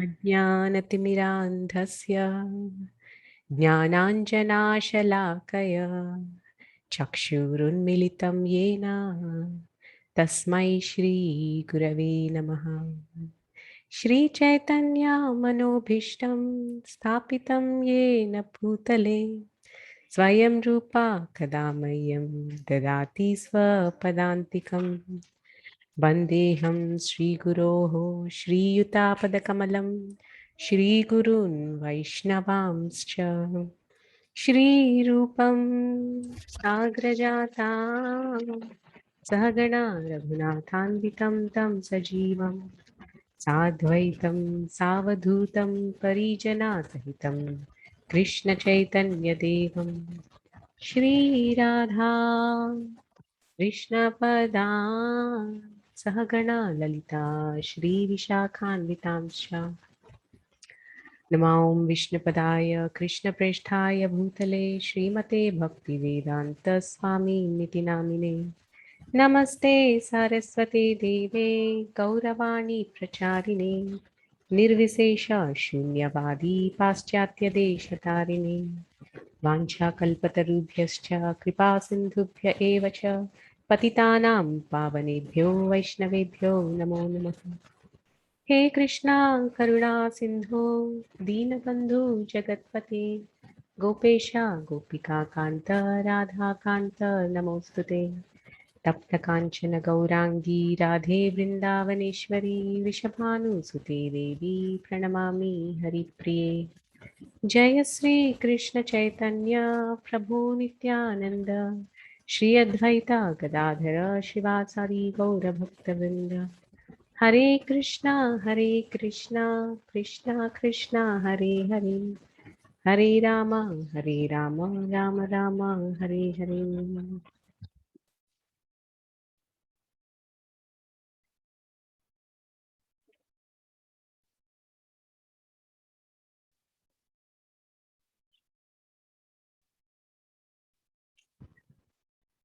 अज्ञानतिमिरान्धस्य ज्ञानाञ्जनाशलाकया चक्षुरुन्मिलितं येन तस्मै श्रीगुरवे नमः। श्रीचैतन्यमनोभीष्टं स्थापितं येन भूतले स्वयं रूपा कदा मह्यं ददाति स्वपदान्तिकम्। वन्देऽहं श्रीगुरोः श्रीयुतापदकमलं श्रीगुरून् वैष्णवांश्च श्रीरूपं साग्रजातां सहगणा रघुनाथान्वितं तं सजीवं साद्वैतं सावधूतं परिजनासहितं कृष्णचैतन्यदेवं श्रीराधा कृष्णपदा सहगणा ललिता श्रीविशाखान्वितांश्च नमो विष्णुपदाय कृष्णप्रेष्ठाय भूतले श्रीमते भक्तिवेदान्तस्वामिनिति नामिने नमस्ते सरस्वती देवे गौरवाणी प्रचारिणे निर्विशेष शून्यवादी पाश्चात्यदेशतारिणे वाञ्छाकल्पतरुभ्यश्च कृपा सिन्धुभ्य एव च पतितानां पावनेभ्यो वैष्णवेभ्यो नमो नमः। हे कृष्णा करुणा सिन्धो दीनबन्धु जगत्पते गोपेश गोपिका कान्त राधा कान्त नमोऽस्तुते। तप्त काञ्चन गौराङ्गी राधे वृन्दावनेश्वरी वृषभानुसुते देवी प्रणमामि हरिप्रिये। जय श्री कृष्ण चैतन्य प्रभु नित्यानंद श्री अद्वैता गदाधर शिवासादि गौर भक्तवृंद। हरे Krishna Krishna Krishna Hare Hare Hare Ram Ram Ram Hare Hare.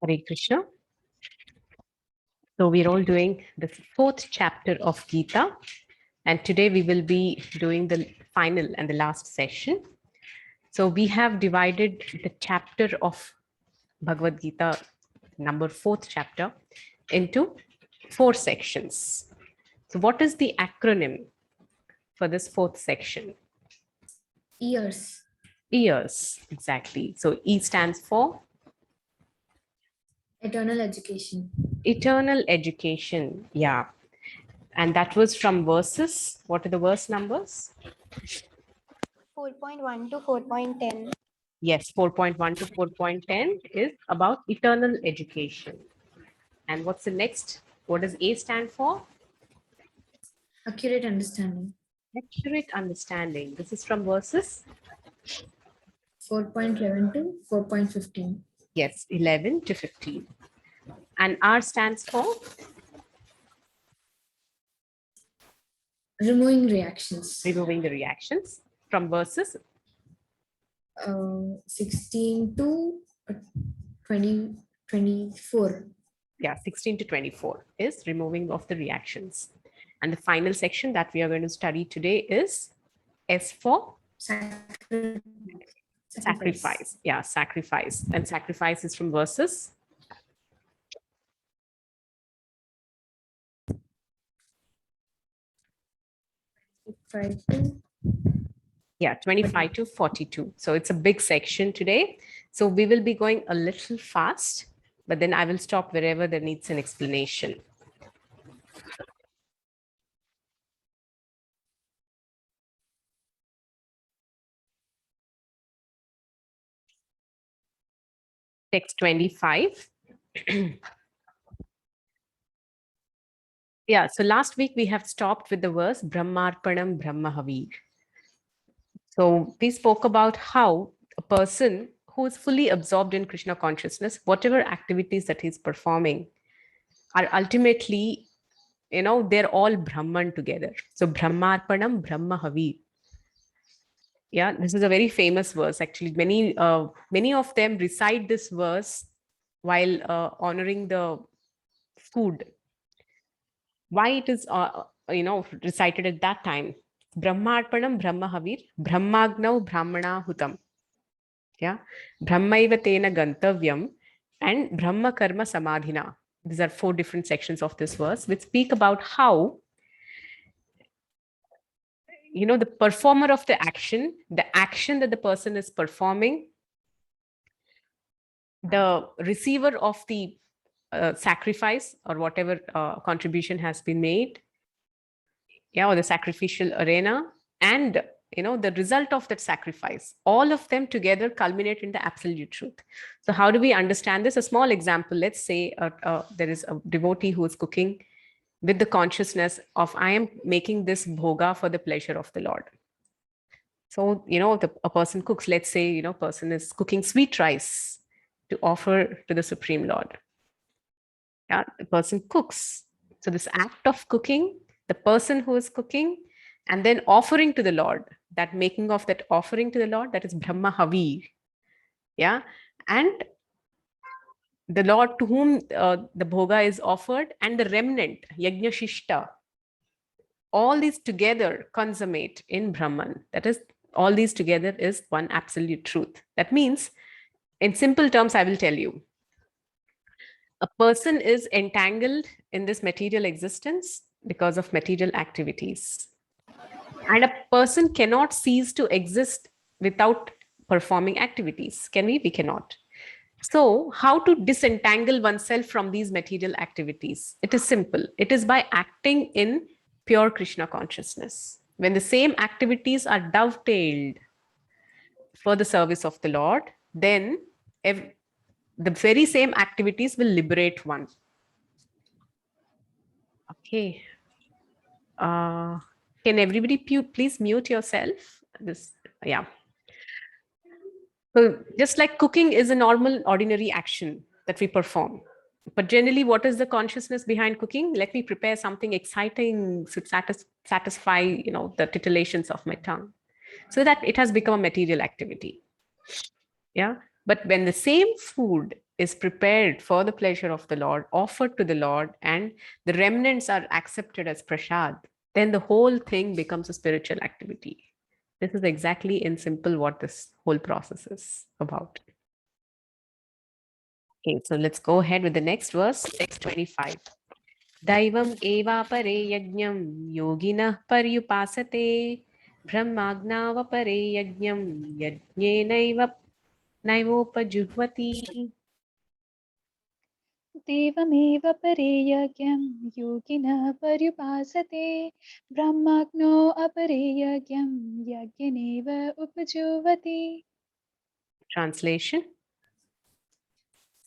Hare Krishna. So we're all doing the fourth chapter of Gita, and today we will be doing the final and the last session. So we have divided the chapter of Bhagavad Gita, number fourth chapter, into 4 sections. So what is the acronym for this fourth section? Years. Years, exactly. So E stands for Eternal education. eternal education. Yeah. And that was from verses. What are the verse numbers? 4.1 to 4.10. Yes, 4.1 to 4.10 is about eternal education. And what's the next? What does A stand for? Accurate understanding. Accurate understanding. This is from verses? 4.11 to 4.15. Yes, 11 to 15. And R stands for? Removing reactions. Removing the reactions from verses? 16 to 24. Yeah, 16 to 24 is removing of the reactions. And the final section that we are going to study today is S for? Sacrifice. Yeah, sacrifice. And sacrifice is from verses? Yeah, 25 to 42. So it's a big section today. So we will be going a little fast, but then I will stop wherever there needs an explanation. Text 25. Yeah, so last week we have stopped with the verse Brahmarpanam Brahmahavir. So we spoke about how a person who is fully absorbed in Krishna consciousness, whatever activities that he's performing are ultimately, they're all Brahman together. So Brahmarpanam Brahmahavir. Yeah, this is a very famous verse. Actually, many of them recite this verse while honoring the food. Why it is recited at that time? Brahmarpanam Brahmahavir, Brahmagnau Brahmana Hutam. Yeah. Brahmaiva Tena Gantavyam and Brahma Karma Samadhina. These are 4 different sections of this verse which speak about how, the performer of the action that the person is performing, the receiver of the sacrifice or whatever contribution has been made, or the sacrificial arena, and the result of that sacrifice, all of them together culminate in the absolute truth. So how do we understand this? A small example: let's say there is a devotee who is cooking with the consciousness of, I am making this bhoga for the pleasure of the Lord. So a person cooks, let's say person is cooking sweet rice to offer to the Supreme Lord. Yeah, the person cooks. So this act of cooking, the person who is cooking, and then offering to the Lord, that making of that offering to the Lord, that is Brahma Havir. Yeah. And the Lord to whom the bhoga is offered, and the remnant, Yajna Shishta, all these together consummate in Brahman. That is, all these together is one absolute truth. That means, in simple terms, I will tell you, a person is entangled in this material existence because of material activities. And a person cannot cease to exist without performing activities. Can we? We cannot. So, how to disentangle oneself from these material activities? It is simple. It is by acting in pure Krishna consciousness. When the same activities are dovetailed for the service of the Lord, then the very same activities will liberate one. Okay. Can everybody please mute yourself? Yeah. So just like cooking is a normal, ordinary action that we perform. But generally, what is the consciousness behind cooking? Let me prepare something exciting to satisfy, the titillations of my tongue, so that it has become a material activity. Yeah. But when the same food is prepared for the pleasure of the Lord, offered to the Lord, and the remnants are accepted as prasad, then the whole thing becomes a spiritual activity. This is exactly in simple what this whole process is about. Okay, so let's go ahead with the next verse, text 25. Daivam eva pare yajnam yoginah paryupasate brahmagnava pare yajnam yajnenaiva naivopajuhvati. देवमेव परे यज्ञं योगिनः पर्युपासते ब्रह्माग्नो अपरे यज्ञं यज्ञेनैव उपजीवति. Translation.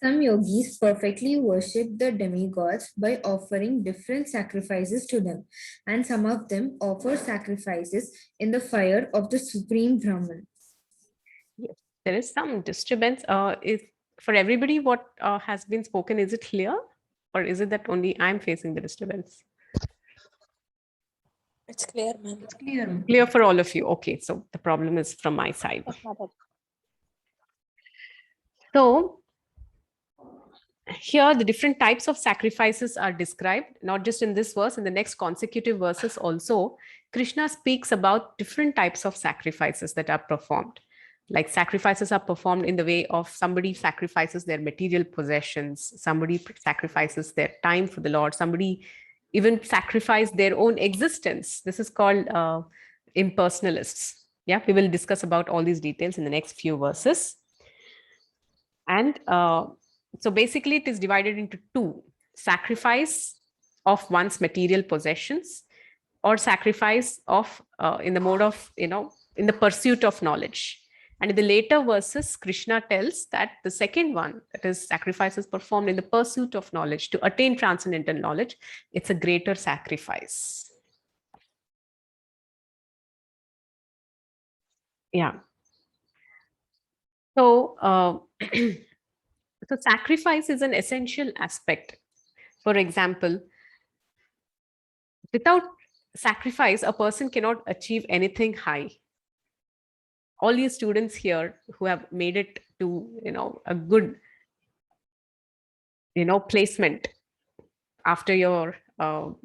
Some yogis perfectly worship the demigods by offering different sacrifices to them, and some of them offer sacrifices in the fire of the Supreme Brahman. Yes, there is some disturbance. Is for everybody what has been spoken, is it clear? Or is it that only I'm facing the disturbance? It's clear, ma'am. It's clear. Clear for all of you. Okay, so the problem is from my side. So here the different types of sacrifices are described, not just in this verse, in the next consecutive verses also. Krishna speaks about different types of sacrifices that are performed. Like sacrifices are performed in the way of somebody sacrifices their material possessions, somebody sacrifices their time for the Lord, somebody even sacrifice their own existence. This is called impersonalists. Yeah, we will discuss about all these details in the next few verses. And so basically it is divided into 2: sacrifice of one's material possessions, or sacrifice of in the mode of, in the pursuit of knowledge. And in the later verses, Krishna tells that the second one, that is sacrifices performed in the pursuit of knowledge to attain transcendental knowledge, it's a greater sacrifice. Yeah. So, so sacrifice is an essential aspect. For example, without sacrifice, a person cannot achieve anything high. All you students here who have made it to, a good, placement after your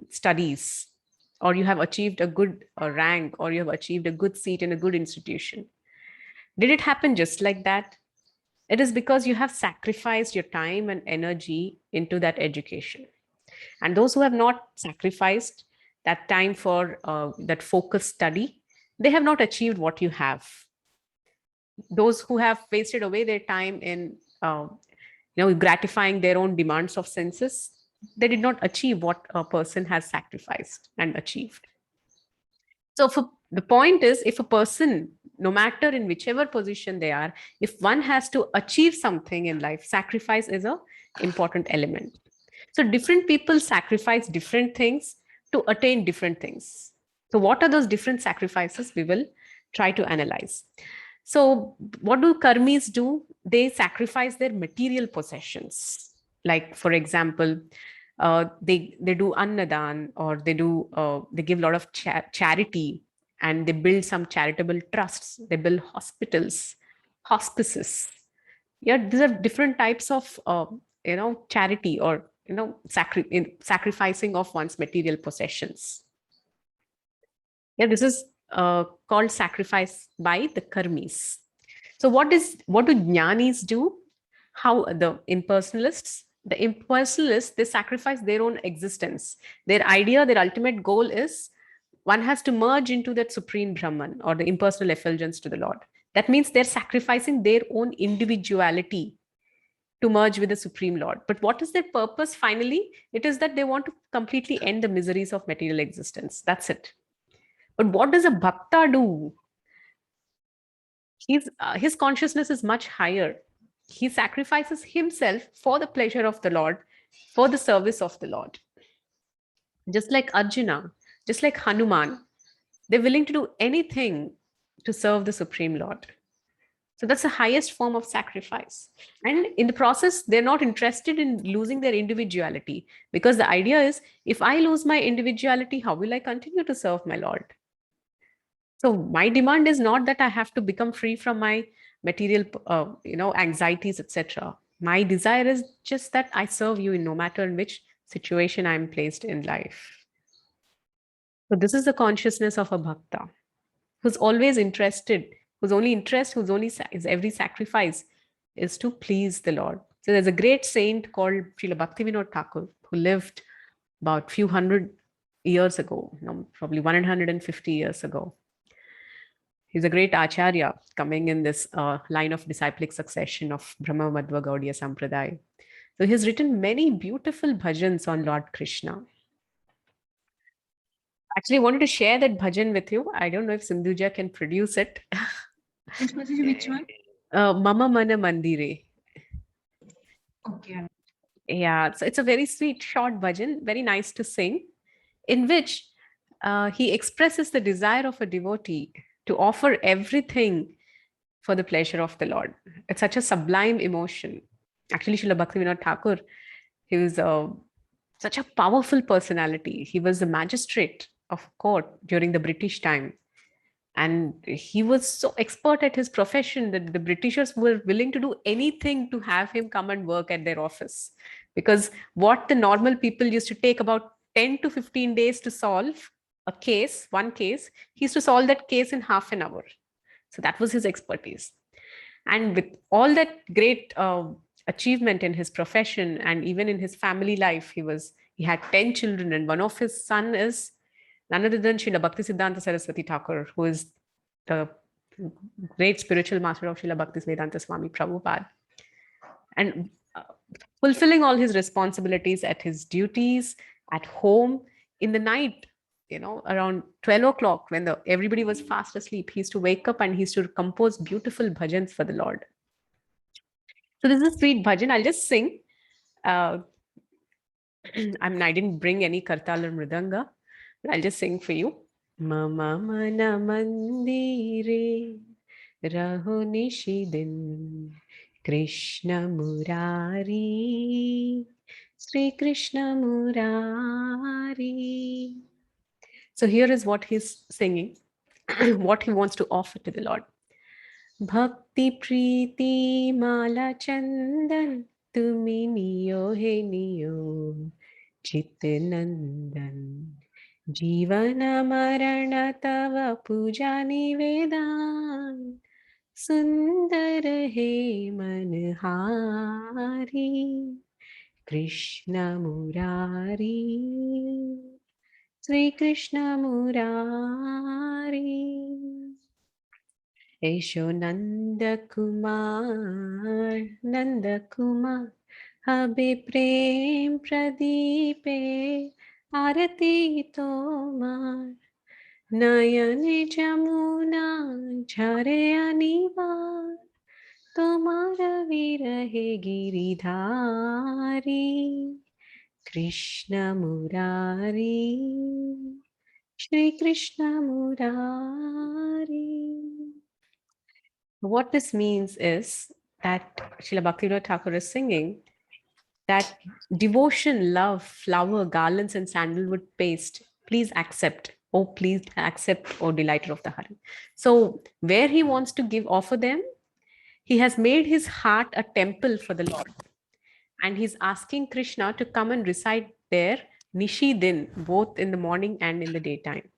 studies, or you have achieved a good rank, or you have achieved a good seat in a good institution. Did it happen just like that? It is because you have sacrificed your time and energy into that education. And those who have not sacrificed that time for that focused study, they have not achieved what you have. Those who have wasted away their time in gratifying their own demands of senses, they did not achieve what a person has sacrificed and achieved. So the point is, if a person, no matter in whichever position they are, if one has to achieve something in life, sacrifice is an important element. So different people sacrifice different things to attain different things. So what are those different sacrifices? We will try to analyze. So what do karmis do? They sacrifice their material possessions. Like, for example, they do annadan, or they give a lot of charity, and they build some charitable trusts. They build hospitals, hospices. Yeah, these are different types of charity, or sacrificing of one's material possessions. Yeah, this is called sacrifice by the karmis. So what do jnanis do? How the impersonalists? The impersonalists, they sacrifice their own existence. Their idea, their ultimate goal is one has to merge into that supreme Brahman, or the impersonal effulgence to the Lord. That means they're sacrificing their own individuality to merge with the Supreme Lord. But what is their purpose finally? It is that they want to completely end the miseries of material existence. That's it. But what does a bhakta do? His consciousness is much higher. He sacrifices himself for the pleasure of the Lord, for the service of the Lord. Just like Arjuna, just like Hanuman, they're willing to do anything to serve the Supreme Lord. So that's the highest form of sacrifice. And in the process, they're not interested in losing their individuality, because the idea is, if I lose my individuality, how will I continue to serve my Lord? So my demand is not that I have to become free from my material, anxieties, etc. My desire is just that I serve you in no matter in which situation I'm placed in life. So this is the consciousness of a bhakta, who's always interested, whose every sacrifice is to please the Lord. So there's a great saint called Srila Bhaktivinoda Thakur, who lived about few hundred years ago, probably 150 years ago. He's a great acharya coming in this line of disciplic succession of Brahma Madhva Gaudiya Sampradaya. So he's written many beautiful bhajans on Lord Krishna. Actually, I wanted to share that bhajan with you. I don't know if Sindhuja can produce it. Which one? Mama Mana Mandire. Okay. Yeah, so it's a very sweet, short bhajan, very nice to sing, in which he expresses the desire of a devotee to offer everything for the pleasure of the Lord. It's such a sublime emotion. Actually, Srila Bhaktivinoda Thakur, he was such a powerful personality. He was the magistrate of court during the British time. And he was so expert at his profession that the Britishers were willing to do anything to have him come and work at their office. Because what the normal people used to take about 10 to 15 days to solve one case, he used to solve that case in half an hour. So that was his expertise. And with all that great achievement in his profession and even in his family life, he had 10 children, and one of his son is none other than Srila Bhaktisiddhanta Saraswati Thakur, who is the great spiritual master of Srila Bhaktisiddhanta Swami Prabhupada. And fulfilling all his responsibilities at his duties, at home, in the night, around 12 o'clock, when everybody was fast asleep, he used to wake up and he used to compose beautiful bhajans for the Lord. So this is a sweet bhajan. I'll just sing. I didn't bring any kartal or mridanga, but I'll just sing for you. Mama mana mandire raho nishidin Krishna Murari Sri Krishna Murari. So here is what he's singing, what he wants to offer to the Lord. Bhakti Preeti Mala Chandan Tumi Niyo He Niyo Chittanandan Jivana marana tava puja nivedan sundar he manhari Krishna Murari Sri Krishna Murari Esho Nanda Kumar Nanda Kumar Habe Prem Pradeepe Arati Tomar Nayane Jamuna Jhare Anivar Tomara Virahe Giridhari Krishna Murari Shri Krishna Murari. What this means is that Srila Bhaktivinoda Thakur is singing that devotion, love, flower, garlands, and sandalwood paste, please accept. Oh, please accept, oh delighter of the Hari. So, where he wants to offer them, he has made his heart a temple for the Lord. And he's asking Krishna to come and reside there, Nishi Din, both in the morning and in the daytime.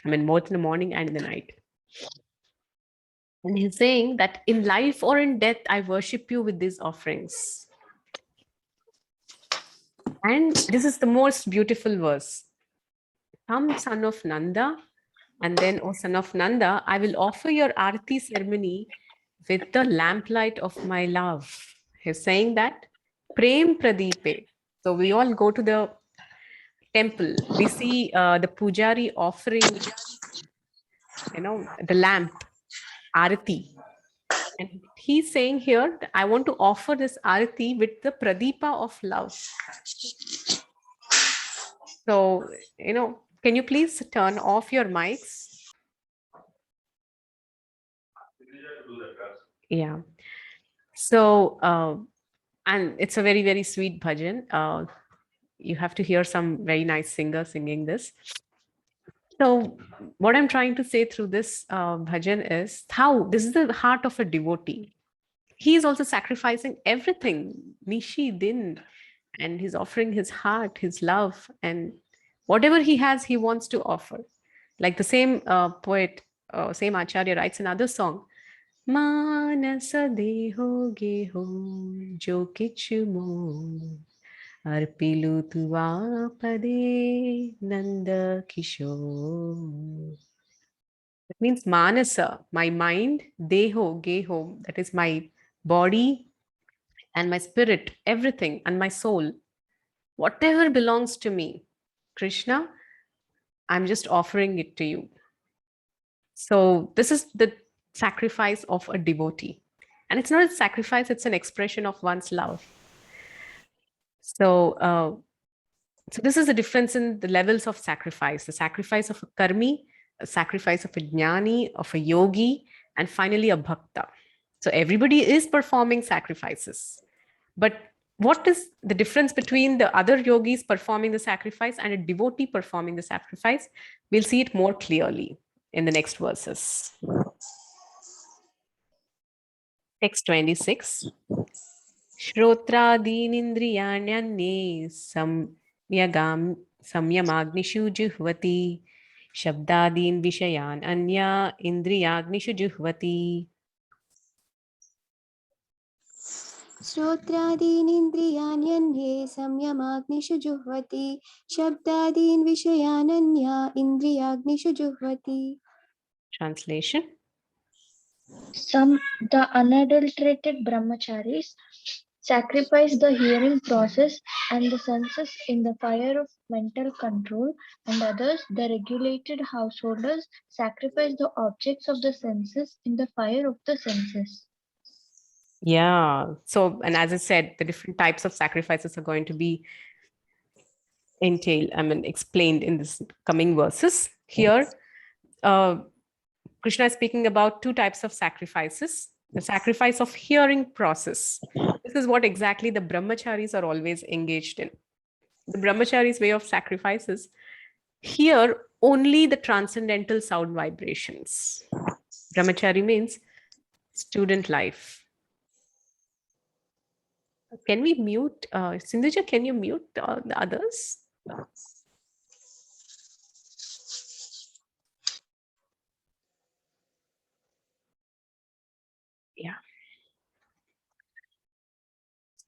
I mean, both in the morning and in the night. And he's saying that in life or in death, I worship you with these offerings. And this is the most beautiful verse. Come, son of Nanda, and then, O son of Nanda, I will offer your Arati ceremony with the lamplight of my love. He's saying that Prem Pradeepe. So we all go to the temple. We see the pujari offering, the lamp, Arati. And he's saying here, I want to offer this Arati with the Pradeepa of love. So, can you please turn off your mics? Yeah. So, and it's a very, very sweet bhajan. You have to hear some very nice singer singing this. So, what I'm trying to say through this bhajan is how this is the heart of a devotee. He is also sacrificing everything, Nishi Din, and he's offering his heart, his love, and whatever he has, he wants to offer. Like the same poet, same Acharya writes another song. Manasa deho geho jo kichu mo arpilu tuva pade nanda kishore. It means manasa, my mind, deho, geho, that is my body and my spirit, everything, and my soul, whatever belongs to me, Krishna, I'm just offering it to you. So this is the sacrifice of a devotee. And it's not a sacrifice, it's an expression of one's love. So, so this is the difference in the levels of sacrifice, the sacrifice of a karmi, a sacrifice of a jnani, of a yogi, and finally a bhakta. So everybody is performing sacrifices. But what is the difference between the other yogis performing the sacrifice and a devotee performing the sacrifice? We'll see it more clearly in the next verses. Text 26. Shrotraadinindriyanyanye samyamagnishu juhvati shabdadin vishayan anya indriyagnishu juhvati. श्रोत्रादीनिन्द्रियाण्यन्ये संयमाग्निषु जुह्वति शब्दादीन् विषयानन्या इन्द्रियाग्निषु जुह्वति. Translation. The unadulterated brahmacharis sacrifice the hearing process and the senses in the fire of mental control, and others, the regulated householders, sacrifice the objects of the senses in the fire of the senses. Yeah. So, and as I said, the different types of sacrifices are going to be explained in this coming verses. Here, Krishna is speaking about two types of sacrifices. The sacrifice of hearing process. This is what exactly the brahmacharis are always engaged in. The brahmacharis' way of sacrifice is hear only the transcendental sound vibrations. Brahmachari means student life. Can we mute? Sindhuja, can you mute the others?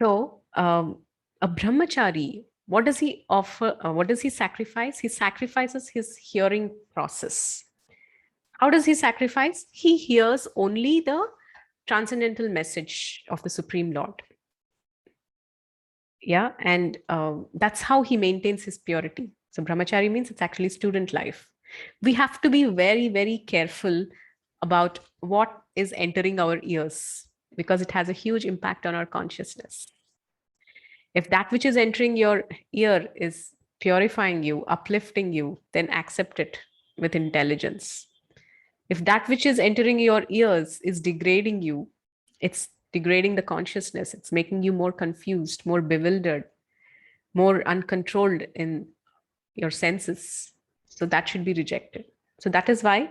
So a brahmachari, what does he offer? What does he sacrifice? He sacrifices his hearing process. How does he sacrifice? He hears only the transcendental message of the Supreme Lord. Yeah, and that's how he maintains his purity. So brahmachari means it's actually student life. We have to be very, very careful about what is entering our ears, because it has a huge impact on our consciousness. If that which is entering your ear is purifying you, uplifting you, then accept it with intelligence. If that which is entering your ears is degrading you, it's degrading the consciousness, it's making you more confused, more bewildered, more uncontrolled in your senses. So that should be rejected. So that is why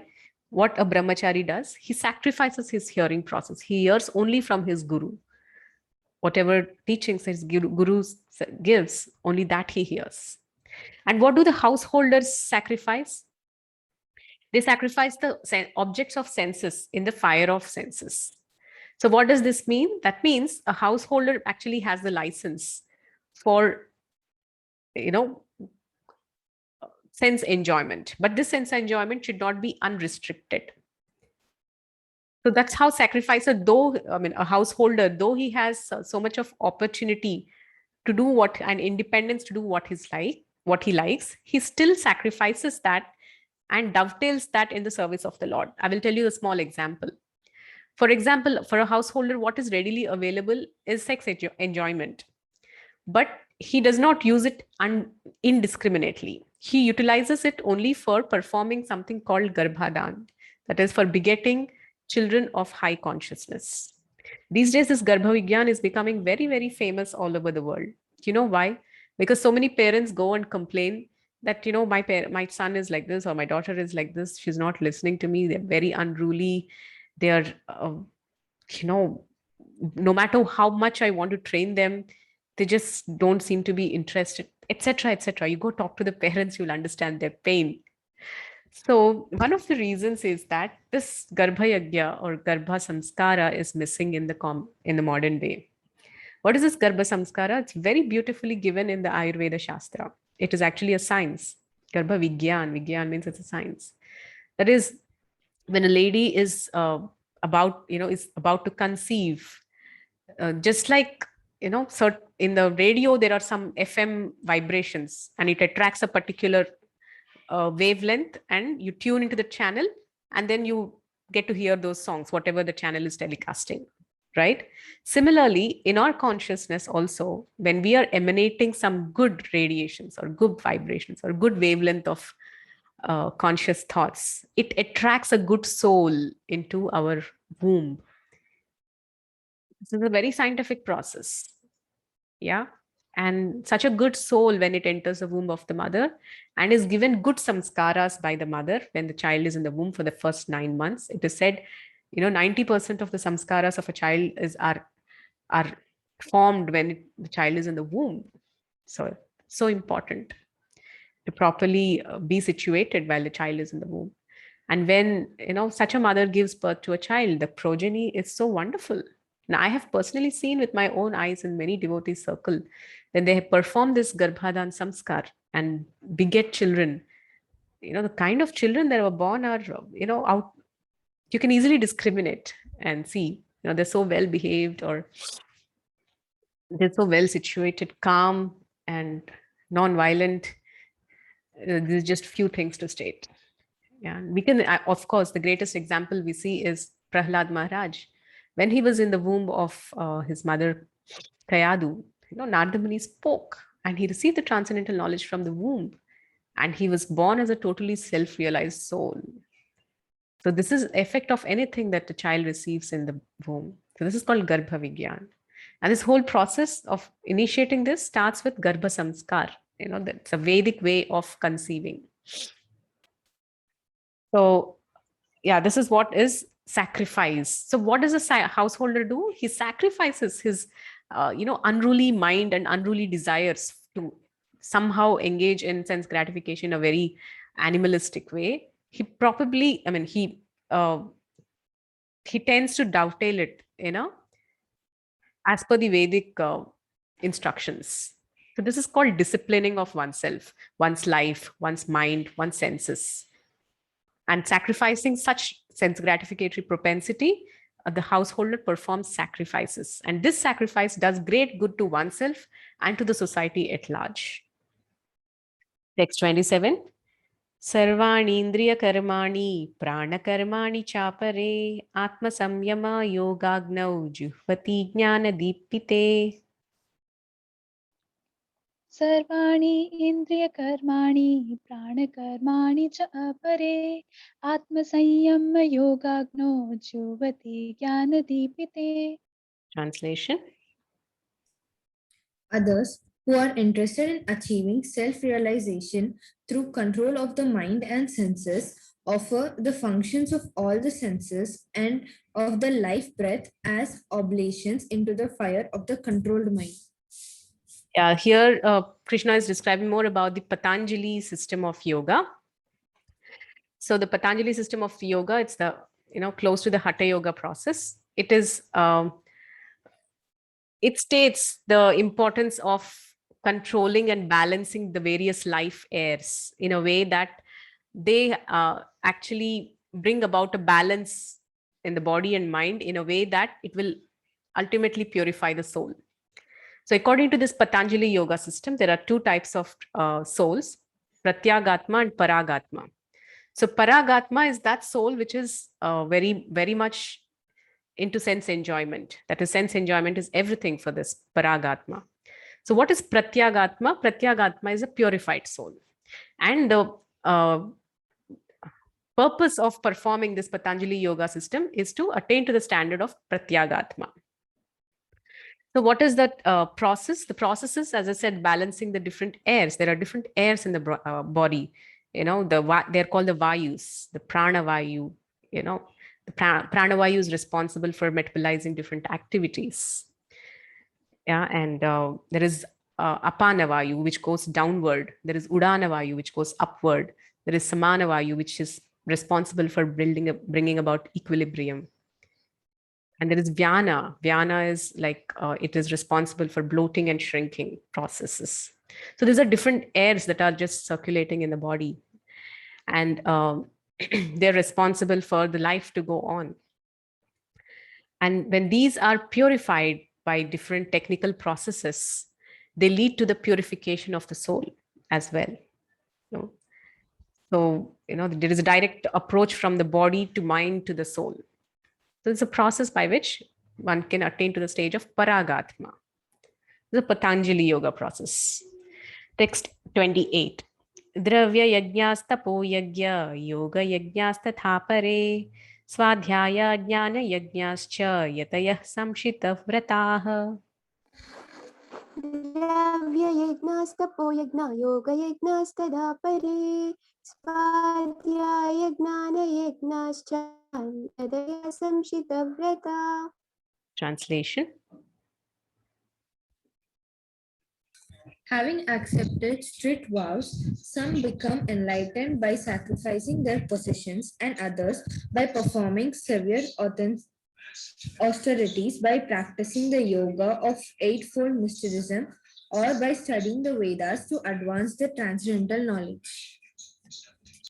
what a brahmachari does, he sacrifices his hearing process. He hears only from his guru. Whatever teachings his guru gives, only that he hears. And what do the householders sacrifice? They sacrifice the objects of senses in the fire of senses. So what does this mean? That means a householder actually has the license for, sense enjoyment, but this sense enjoyment should not be unrestricted. So that's how sacrificer, though, a householder, though he has so much of opportunity to do what, and independence to do what he likes, he still sacrifices that and dovetails that in the service of the Lord. I will tell you a small example. For example, for a householder, what is readily available is sex enjoyment, but he does not use it indiscriminately. He utilizes it only for performing something called garbhadan, that is for begetting children of high consciousness. These days, this Garbhavigyan is becoming very, very famous all over the world. You know why? Because so many parents go and complain that, my son is like this or my daughter is like this. She's not listening to me. They're very unruly. They're, no matter how much I want to train them, they just don't seem to be interested, etc., etc. You go talk to the parents, you'll understand their pain. So one of the reasons is that this Garbha Yagya or Garbha Samskara is missing in the modern day. What is this Garbha Samskara? It's very beautifully given in the Ayurveda Shastra. It is actually a science. Garbha Vigyan. Vigyan means it's a science. That is, when a lady is about to conceive, just like, in the radio, there are some FM vibrations and it attracts a particular wavelength, and you tune into the channel and then you get to hear those songs, whatever the channel is telecasting, right? Similarly, in our consciousness also, when we are emanating some good radiations or good vibrations or good wavelength of conscious thoughts, it attracts a good soul into our womb. This is a very scientific process. Yeah. And such a good soul, when it enters the womb of the mother and is given good samskaras by the mother when the child is in the womb for the first 9 months, it is said, 90% of the samskaras of a child are formed when the child is in the womb. So important to properly be situated while the child is in the womb. And when, such a mother gives birth to a child, the progeny is so wonderful. Now, I have personally seen with my own eyes in many devotees' circle, when they perform this Garbhadan Samskar and beget children, the kind of children that were born are, out. You can easily discriminate and see, they're so well behaved, or they're so well situated, calm and non-violent. There's just few things to state. Yeah, we can, of course, the greatest example we see is Prahlad Maharaj. When he was in the womb of his mother, Kayadu, Narada Muni spoke and he received the transcendental knowledge from the womb, and he was born as a totally self-realized soul. So this is effect of anything that the child receives in the womb. So this is called Garbha Vigyan. And this whole process of initiating this starts with Garbha Samskar. That's a Vedic way of conceiving. So yeah, this is what is sacrifice. So what does a householder do? He sacrifices his, unruly mind and unruly desires to somehow engage in sense gratification in a very animalistic way. He probably, he tends to dovetail it, as per the Vedic instructions. So this is called disciplining of oneself, one's life, one's mind, one's senses. And sacrificing such sense gratificatory propensity, the householder performs sacrifices. And this sacrifice does great good to oneself and to the society at large. Text 27. Sarvani indriya karmani prana karmani chapare atma samyama yogagnau juhvati jnana deepite. सर्वाणि इन्द्रियकर्माणि प्राणकर्माणि च अपरे आत्मसंयमयोगाग्नो जुह्वति ज्ञानदीपिते. Translation. Others who are interested in achieving self-realization through control of the mind and senses offer the functions of all the senses and of the life breath as oblations into the fire of the controlled mind. Here, Krishna is describing more about the Patanjali system of yoga. So the Patanjali system of yoga, it's the, close to the Hatha Yoga process. It is, it states the importance of controlling and balancing the various life airs in a way that they actually bring about a balance in the body and mind in a way that it will ultimately purify the soul. So according to this Patanjali yoga system, there are two types of souls, Pratyagatma and Paragatma. So Paragatma is that soul which is very, very much into sense enjoyment. That is, sense enjoyment is everything for this Paragatma. So what is Pratyagatma? Pratyagatma is a purified soul. And the purpose of performing this Patanjali yoga system is to attain to the standard of Pratyagatma. So what is that process? The process is, as I said, balancing the different airs. There are different airs in the body. They're called the Vayus, the Prana Vayu. The Prana Vayu is responsible for metabolizing different activities. And there is Apana Vayu, which goes downward. There is Udana Vayu, which goes upward. There is Samana Vayu, which is responsible for bringing about equilibrium. And there is Vyana. Vyana is like, it is responsible for bloating and shrinking processes. So these are different airs that are just circulating in the body. And they're responsible for the life to go on. And when these are purified by different technical processes, they lead to the purification of the soul as well. So, there is a direct approach from the body to mind to the soul. So it's a process by which one can attain to the stage of Paragatma. The Patanjali yoga process. Text 28. Dravya yajnastapo yajna yoga yajnastatha swadhyaya jnana yajnascha yatayah samshita vrataha. द्रव्ययज्ञास्तपो यज्ञ योगयज्ञास्तदा परे स्वाध्याय ज्ञानयज्ञाश्च यतयः संशितव्रता. Translation. Having accepted strict vows, some become enlightened by sacrificing their possessions and others by performing severe austerities, by practicing the yoga of eightfold mysticism, or by studying the Vedas to advance the transcendental knowledge.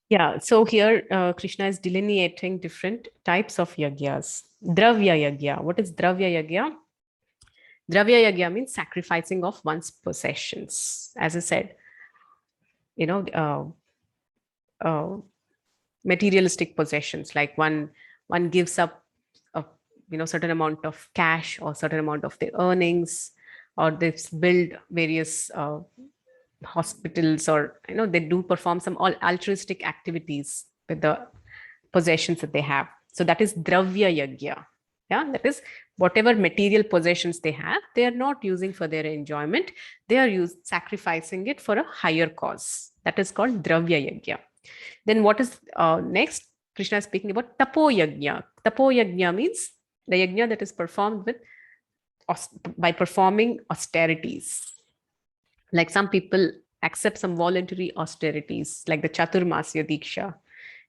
Yeah, so here Krishna is delineating different types of yagyas. Dravya yagya. What is dravya yagya? Dravya yagya means sacrificing of one's possessions. As I said, materialistic possessions, like one gives up a certain amount of cash or certain amount of their earnings, or they build various hospitals, or they do perform some altruistic activities with the possessions that they have. So that is dravya yagya. Yeah, that is whatever material possessions they have, they are not using for their enjoyment. They are sacrificing it for a higher cause. That is called dravya yagya. Then what is next? Krishna is speaking about tapo yagya. Tapo yagya means the yagya that is performed by performing austerities. Like some people accept some voluntary austerities, like the Chaturmasya Diksha,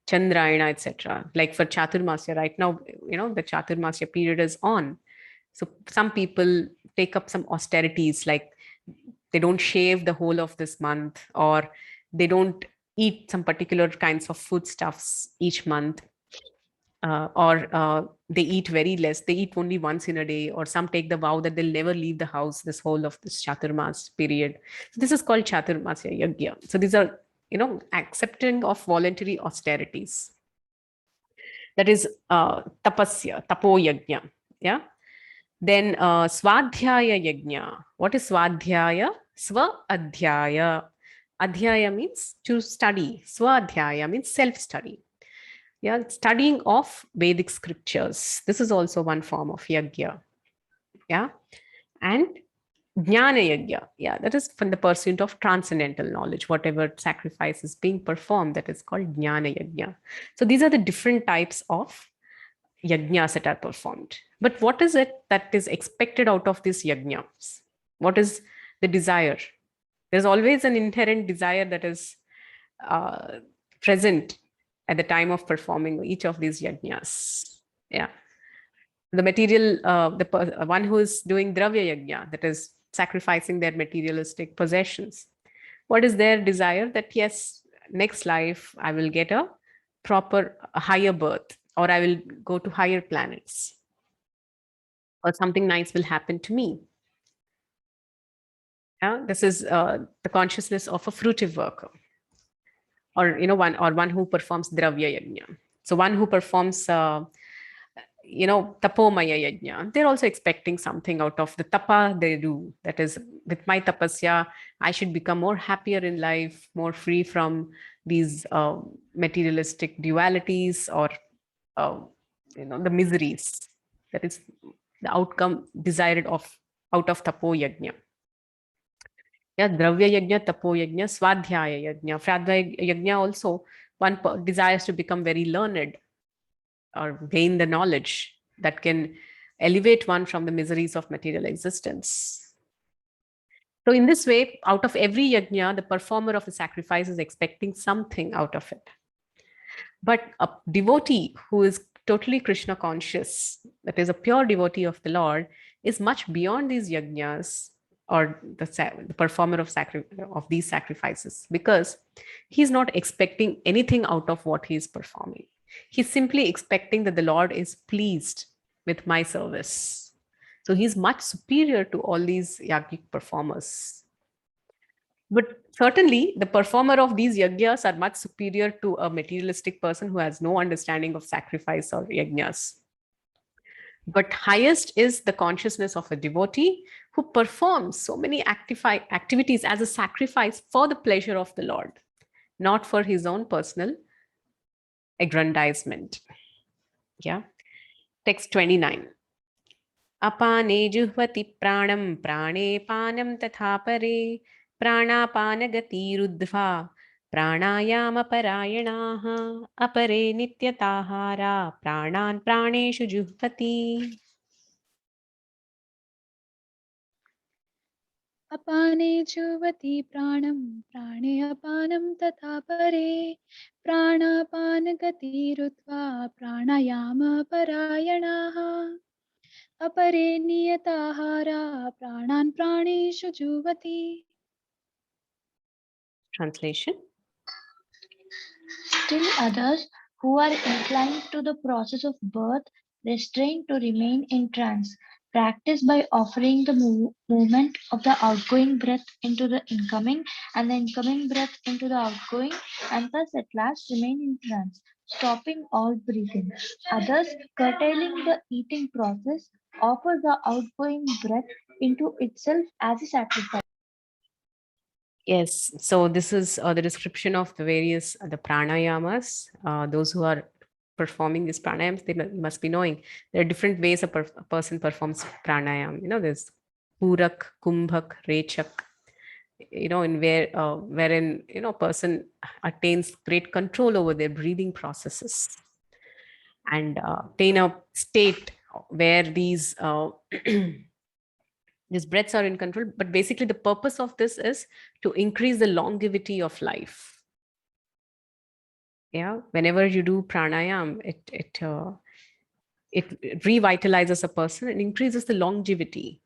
Chandrayana, etc. Like for Chaturmasya, right now, the Chaturmasya period is on. So some people take up some austerities, like they don't shave the whole of this month, or they don't eat some particular kinds of foodstuffs each month, or they eat very less. They eat only once in a day, or some take the vow that they'll never leave the house this whole of this Chaturmas period. So this is called Chaturmasya Yajna. So these are, accepting of voluntary austerities. That is tapasya, tapo yajna. Yeah. Then swadhyaya yajna. What is swadhyaya? Swa adhyaya. Adhyaya means to study. Swadhyaya means self-study. Yeah, studying of Vedic scriptures. This is also one form of yajna. Yeah. And Jnana Yajna, yeah, that is from the pursuit of transcendental knowledge. Whatever sacrifice is being performed, that is called Jnana Yajna. So these are the different types of yajnas that are performed. But what is it that is expected out of these yajnas? What is the desire? There's always an inherent desire that is present at the time of performing each of these yajnas. Yeah. The material, one who is doing dravya yajna, that is sacrificing their materialistic possessions. What is their desire? That yes, next life I will get a higher birth, or I will go to higher planets, or something nice will happen to me. Yeah, this is the consciousness of a fruitive worker, or one who performs dravya yajna. So one who performs tapomaya yajna, they're also expecting something out of the tapa they do. That is, with my tapasya, I should become more happier in life, more free from these materialistic dualities, or the miseries. That is the outcome desired out of tapo yajna. Yeah, dravya yajna, tapo yajna, swadhyaya yajna. Swadhyaya yajna also, one desires to become very learned, or gain the knowledge that can elevate one from the miseries of material existence. So in this way, out of every yajna, the performer of the sacrifice is expecting something out of it. But a devotee who is totally Krishna conscious, that is a pure devotee of the Lord, is much beyond these yajnas, or the performer of these sacrifices, because he's not expecting anything out of what he is performing. He's simply expecting that the Lord is pleased with my service. So he's much superior to all these yogic performers. But certainly the performer of these yajnas are much superior to a materialistic person who has no understanding of sacrifice or yajnas. But highest is the consciousness of a devotee who performs so many activities as a sacrifice for the pleasure of the Lord, not for his own personal aggrandizement. Yeah. Text 29. Apane juhvati pranam prane panam tatha pare pranapana gati rudva pranayama parayanaha apare nityatahara pranan praneshu juhvati. अपाने जुवति प्राणं प्राणे अपानं तथा परे प्राणापानगतिरुत्वा प्राणायामपरायणाः अपरे नियताहारा प्राणान् प्राणेषु जुवति. Translation. Still others, who are inclined to the process of birth, restrain to remain in trance, practice by offering the movement of the outgoing breath into the incoming and the incoming breath into the outgoing, and thus at last remain in trance, stopping all breathing. Others, curtailing the eating process, offer the outgoing breath into itself as a sacrifice. Yes, so this is the description of the various the pranayamas. Those who are performing these pranayams, they must be knowing there are different ways a person performs pranayam. There's purak, kumbhak, rechak. In wherein a person attains great control over their breathing processes, and attain a state where these these breaths are in control. But basically the purpose of this is to increase the longevity of life. Yeah, whenever you do pranayam, it revitalizes a person and increases the longevity.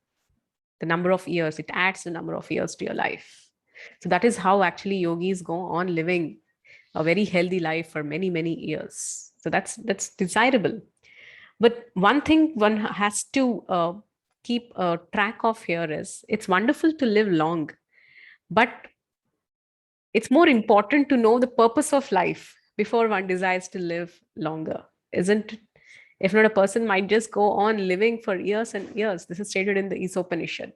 the number of years, it adds the number of years to your life. So that is how actually yogis go on living a very healthy life for many, many years. So that's desirable. But one thing one has to keep track of here is, it's wonderful to live long, but it's more important to know the purpose of life before one desires to live longer, isn't it? If not, a person might just go on living for years and years. This is stated in the Upanishad,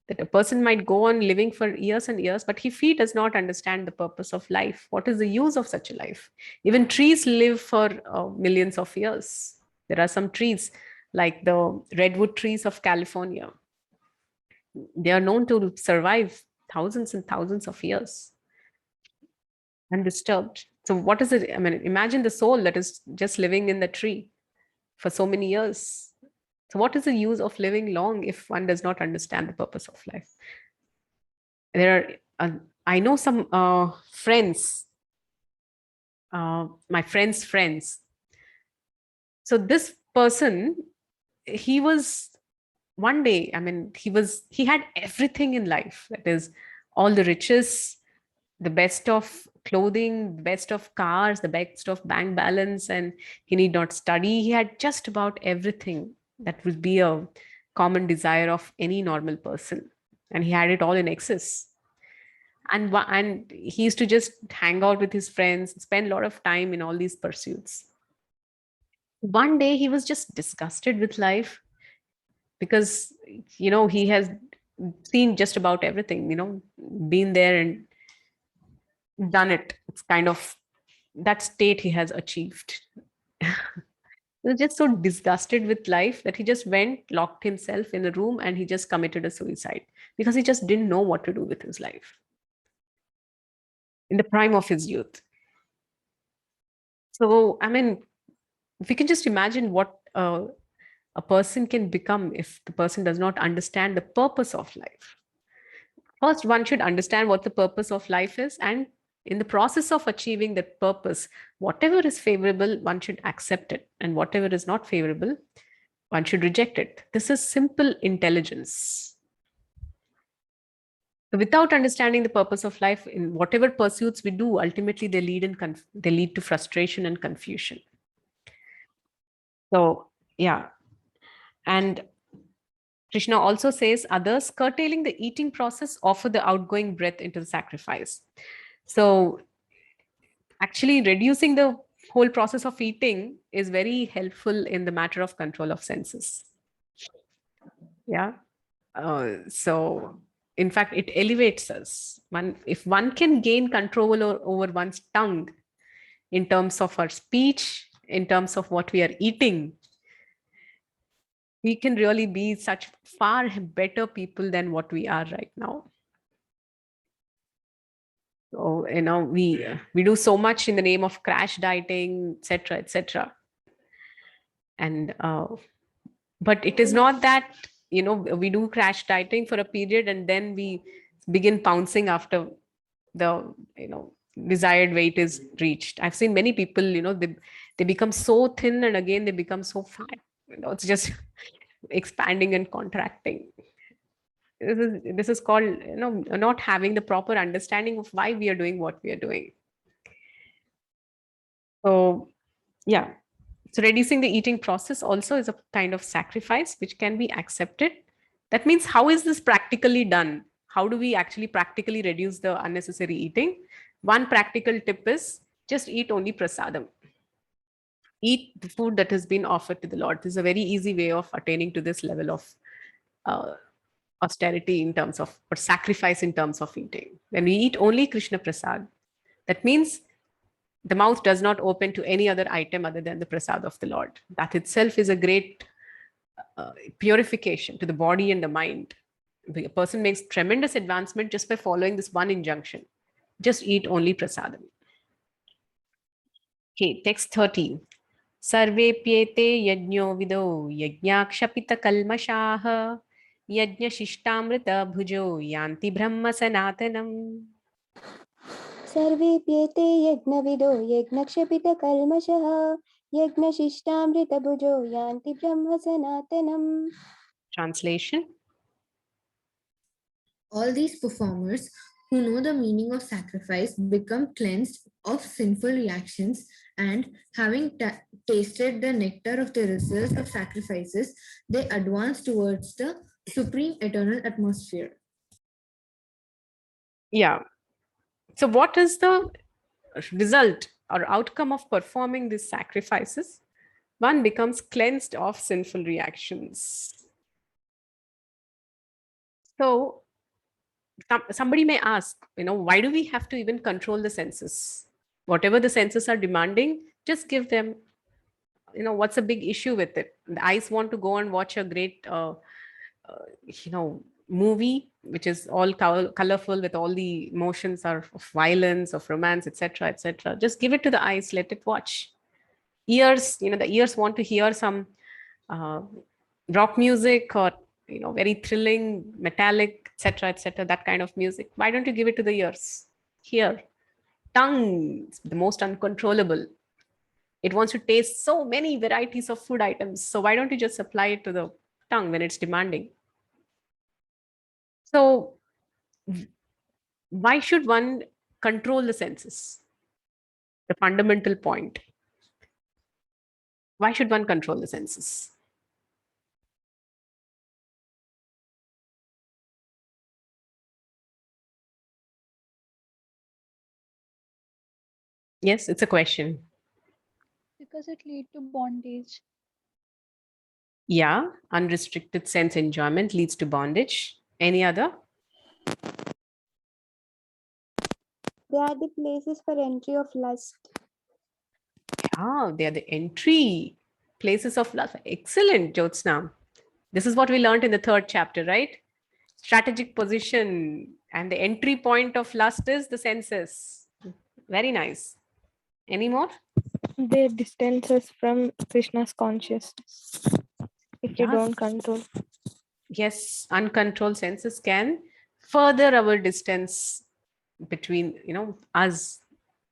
that a person might go on living for years and years, but if he does not understand the purpose of life, what is the use of such a life? Even trees live for millions of years. There are some trees, like the redwood trees of California. They are known to survive thousands and thousands of years undisturbed. So what is it? I mean, imagine the soul that is just living in the tree for so many years. So what is the use of living long if one does not understand the purpose of life? There are, I know some friends, my friends' friends. So this person, he was one day, I mean, he had everything in life. That is, all the riches, the best of clothing, the best of cars, the best of bank balance, and he need not study. He had just about everything that would be a common desire of any normal person. And he had it all in excess. And he used to just hang out with his friends, spend a lot of time in all these pursuits. One day he was just disgusted with life because, he has seen just about everything, been there and done it. It's kind of that state he has achieved. He was just so disgusted with life that he just went, locked himself in a room, and he just committed a suicide because he just didn't know what to do with his life in the prime of his youth. So, I mean, we can just imagine what a person can become if the person does not understand the purpose of life. First, one should understand what the purpose of life is, and in the process of achieving that purpose, whatever is favorable, one should accept it, and whatever is not favorable, one should reject it. This is simple intelligence. Without understanding the purpose of life, in whatever pursuits we do, ultimately they lead to frustration and confusion. So, yeah. And Krishna also says, others curtailing the eating process offer the outgoing breath into the sacrifice. So actually reducing the whole process of eating is very helpful in the matter of control of senses. Yeah. So in fact, it elevates us. If one can gain control over one's tongue in terms of our speech, in terms of what we are eating, we can really be such far better people than what we are right now. So, we do so much in the name of crash dieting, etc., etc. And but it is not that, we do crash dieting for a period and then we begin pouncing after the, desired weight is reached. I've seen many people, they become so thin and again they become so fat. It's just expanding and contracting. This is called, not having the proper understanding of why we are doing what we are doing. So, yeah. So reducing the eating process also is a kind of sacrifice which can be accepted. That means, how is this practically done? How do we actually practically reduce the unnecessary eating? One practical tip is just eat only prasadam. Eat the food that has been offered to the Lord. This is a very easy way of attaining to this level of austerity in terms of, or sacrifice in terms of eating. When we eat only Krishna prasad, that means the mouth does not open to any other item other than the prasad of the Lord. That itself is a great purification to the body and the mind. A person makes tremendous advancement just by following this one injunction. Just eat only prasadam. Okay, text 13. Sarvepyete yajño vido yajñakshapita kalmashaha yajña shishtamrita bhujo yanti brahma sanatanam. सर्वेप्येते यज्ञविदो यज्ञक्षपितकल्मषः यज्ञशिष्टामृतभुजो यान्ति ब्रह्म सनातनम्. Translation. All these performers who know the meaning of sacrifice become cleansed of sinful reactions, and having tasted the nectar of the results of sacrifices, they advance towards the supreme eternal atmosphere. Yeah. So what is the result or outcome of performing these sacrifices? One becomes cleansed of sinful reactions. So somebody may ask, why do we have to even control the senses? Whatever the senses are demanding, just give them. What's the big issue with it? The eyes want to go and watch a great movie which is all colorful with all the emotions of violence, of romance, etc., etc. Just give it to the eyes, let it watch. Ears, the ears want to hear some uh, rock music, or very thrilling, metallic, etc., etc., that kind of music. Why don't you give it to the ears? Here. Tongue, the most uncontrollable. It wants to taste so many varieties of food items. So why don't you just supply it to the tongue when it's demanding? So why should one control the senses? The fundamental point. Why should one control the senses? Yes, it's a question. Because it leads to bondage. Yeah, unrestricted sense enjoyment leads to bondage. Any other? They are the places for entry of lust. Yeah, they are the entry places of love. Excellent, Jyotsna. This is what we learned in the 3rd chapter, right? Strategic position, and the entry point of lust is the senses. Very nice. Any more? They distance us from Krishna's consciousness if we Yeah. don't control. Yes, uncontrolled senses can further our distance between us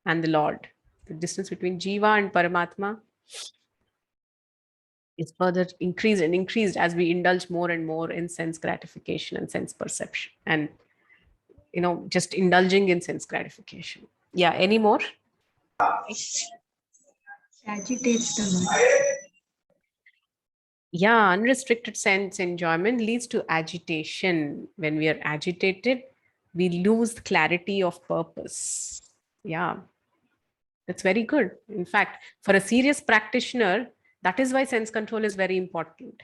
and the Lord. The distance between Jiva and Paramatma is further increased and increased as we indulge more and more in sense gratification and sense perception, and just indulging in sense gratification. Yeah, any more? Agitates the mind. Yeah, unrestricted sense enjoyment leads to agitation. When we are agitated, we lose clarity of purpose. Yeah, that's very good. In fact, for a serious practitioner, that is why sense control is very important.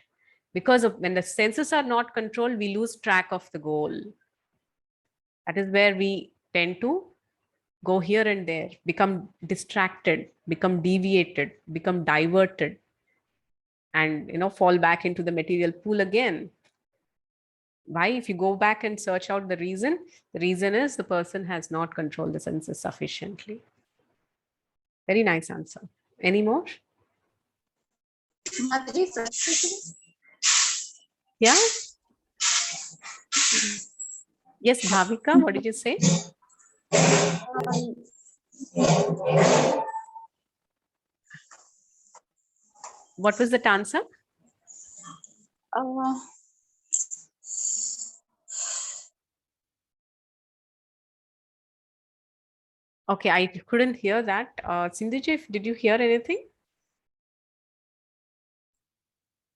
Because when the senses are not controlled, we lose track of the goal. That is where we tend to go here and there, become distracted, become deviated, become diverted, and fall back into the material pool again. Why? If you go back and search out the reason is the person has not controlled the senses sufficiently. Very nice answer. Any more? Yeah. Yes, Bhavika, what did you say? What was that answer? Okay, I couldn't hear that. Sindhuji, did you hear anything?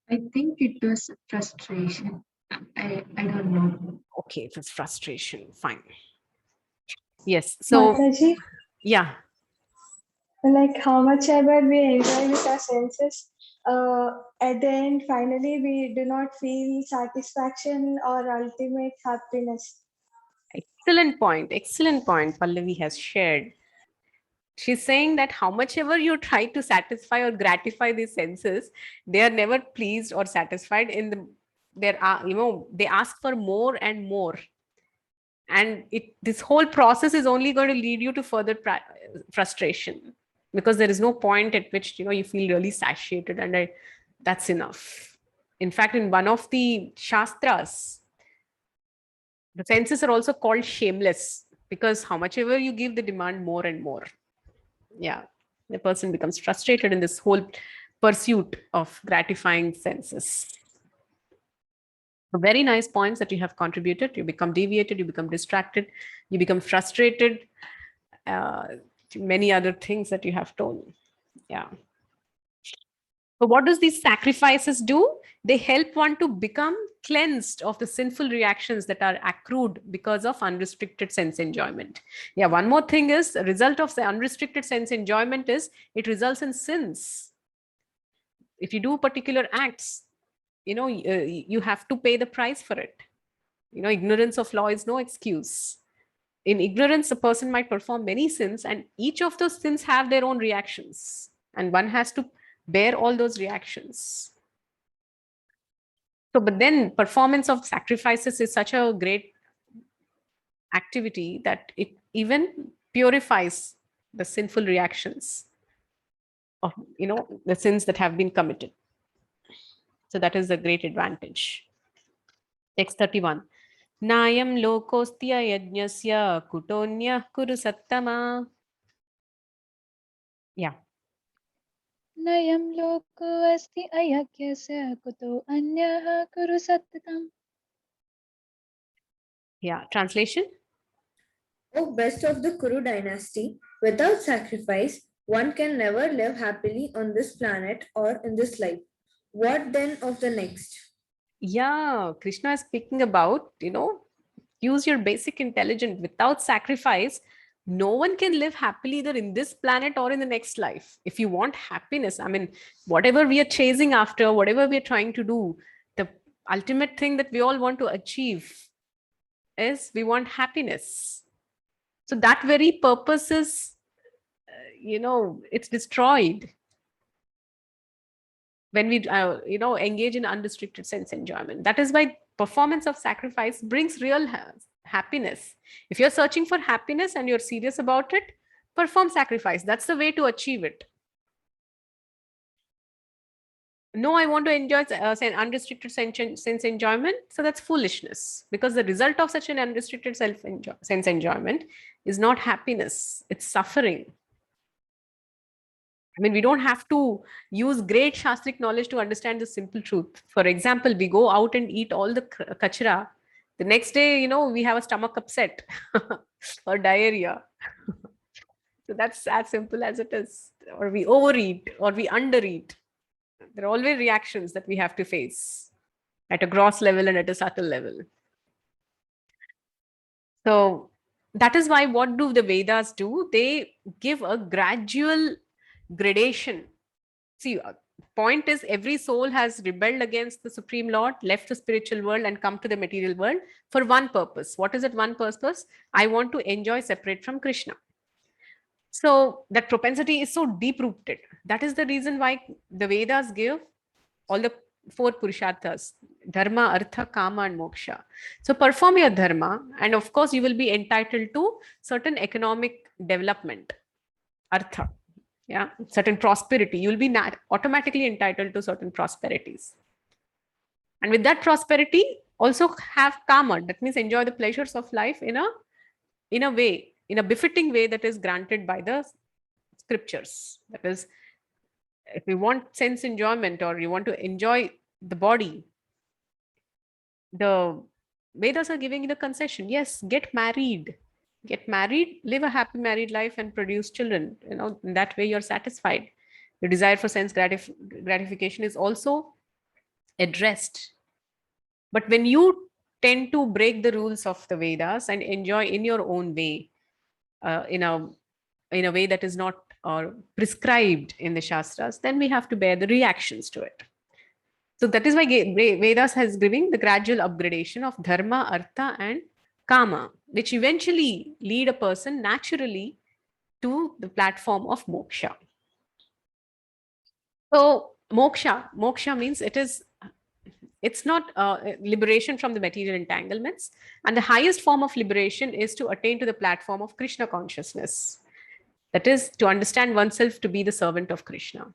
I think it was frustration. I don't know. Okay, it was frustration. Fine. Yes. So, Mataji, yeah. like how much ever we enjoy with our senses, at the end, finally, we do not feel satisfaction or ultimate happiness. Excellent point. Excellent point Pallavi has shared. She's saying that how much ever you try to satisfy or gratify these senses, they are never pleased or satisfied. There are, they ask for more and more. And this whole process is only going to lead you to further frustration, because there is no point at which you feel really satiated and that's enough. In fact, in one of the shastras, the senses are also called shameless, because how much ever you give, they demand more and more. Yeah, the person becomes frustrated in this whole pursuit of gratifying senses. So very nice points that you have contributed. You become deviated, you become distracted, you become frustrated, many other things that you have told. Yeah. So what does these sacrifices do? They help one to become cleansed of the sinful reactions that are accrued because of unrestricted sense enjoyment. Yeah, one more thing is the result of the unrestricted sense enjoyment is it results in sins. If you do particular acts, you have to pay the price for it. Ignorance of law is no excuse. In ignorance, a person might perform many sins, and each of those sins have their own reactions, and one has to bear all those reactions. So, but then performance of sacrifices is such a great activity that it even purifies the sinful reactions of the sins that have been committed. So that is a great advantage. Text 31. Nayam lokostya yajnasya kutonya kuru sattama. Yeah. Nayam loko asti ayakyasya kuto anyaha kuru sattatam. Yeah. Translation. O best of the Kuru dynasty, without sacrifice, one can never live happily on this planet or in this life. What then of the next? Yeah. Krishna is speaking about, use your basic intelligence. Without sacrifice, no one can live happily either in this planet or in the next life. If you want happiness, I mean, whatever we are chasing after, whatever we are trying to do, the ultimate thing that we all want to achieve is we want happiness. So that very purpose is, it's destroyed when we, engage in unrestricted sense enjoyment. That is why performance of sacrifice brings real happiness. If you're searching for happiness and you're serious about it, perform sacrifice. That's the way to achieve it. No, I want to enjoy unrestricted sense enjoyment. So that's foolishness, because the result of such an unrestricted sense enjoyment is not happiness, it's suffering. I mean, we don't have to use great Shastric knowledge to understand the simple truth. For example, we go out and eat all the kachra. The next day, we have a stomach upset or diarrhea. So that's as simple as it is. Or we overeat or we undereat. There are always reactions that we have to face at a gross level and at a subtle level. So that is why what do the Vedas do? They give a gradual gradation. See, point is every soul has rebelled against the Supreme Lord, left the spiritual world and come to the material world for one purpose. What is that one purpose? I want to enjoy separate from Krishna. So that propensity is so deep-rooted. That is the reason why the Vedas give all the 4 Purusharthas: Dharma, Artha, Kama and Moksha. So perform your Dharma, and of course you will be entitled to certain economic development, Artha. Yeah, certain prosperity. You will be automatically entitled to certain prosperities. And with that prosperity, also have Kama. That means enjoy the pleasures of life in a way, in a befitting way that is granted by the scriptures. That is, if you want sense enjoyment or you want to enjoy the body, the Vedas are giving you the concession. Yes, get married, live a happy married life and produce children. In that way you're satisfied. Your desire for sense gratification is also addressed. But when you tend to break the rules of the Vedas and enjoy in your own way, in a way that is not prescribed in the Shastras, then we have to bear the reactions to it. So that is why Vedas has given the gradual upgradation of Dharma, Artha and Kama, which eventually lead a person naturally to the platform of Moksha. So Moksha means it's not liberation from the material entanglements. And the highest form of liberation is to attain to the platform of Krishna consciousness. That is to understand oneself to be the servant of Krishna.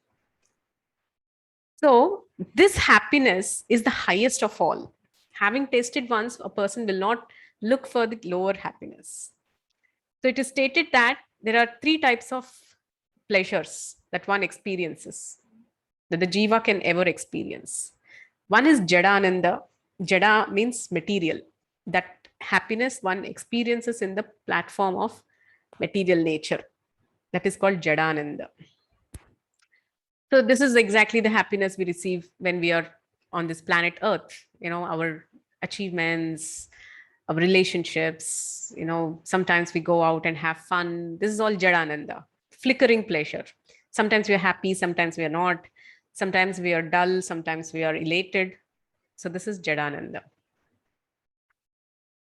So this happiness is the highest of all. Having tasted once, a person will not look for the lower happiness. So it is stated that there are 3 types of pleasures that one experiences, that the jiva can ever experience. One is Jadananda, Jada means material. That happiness one experiences in the platform of material nature. That is called Jadananda. So this is exactly the happiness we receive when we are on this planet Earth. Our achievements, our relationships, sometimes we go out and have fun. This is all Jadananda, flickering pleasure. Sometimes we are happy, sometimes we are not. Sometimes we are dull, sometimes we are elated. So this is Jadananda.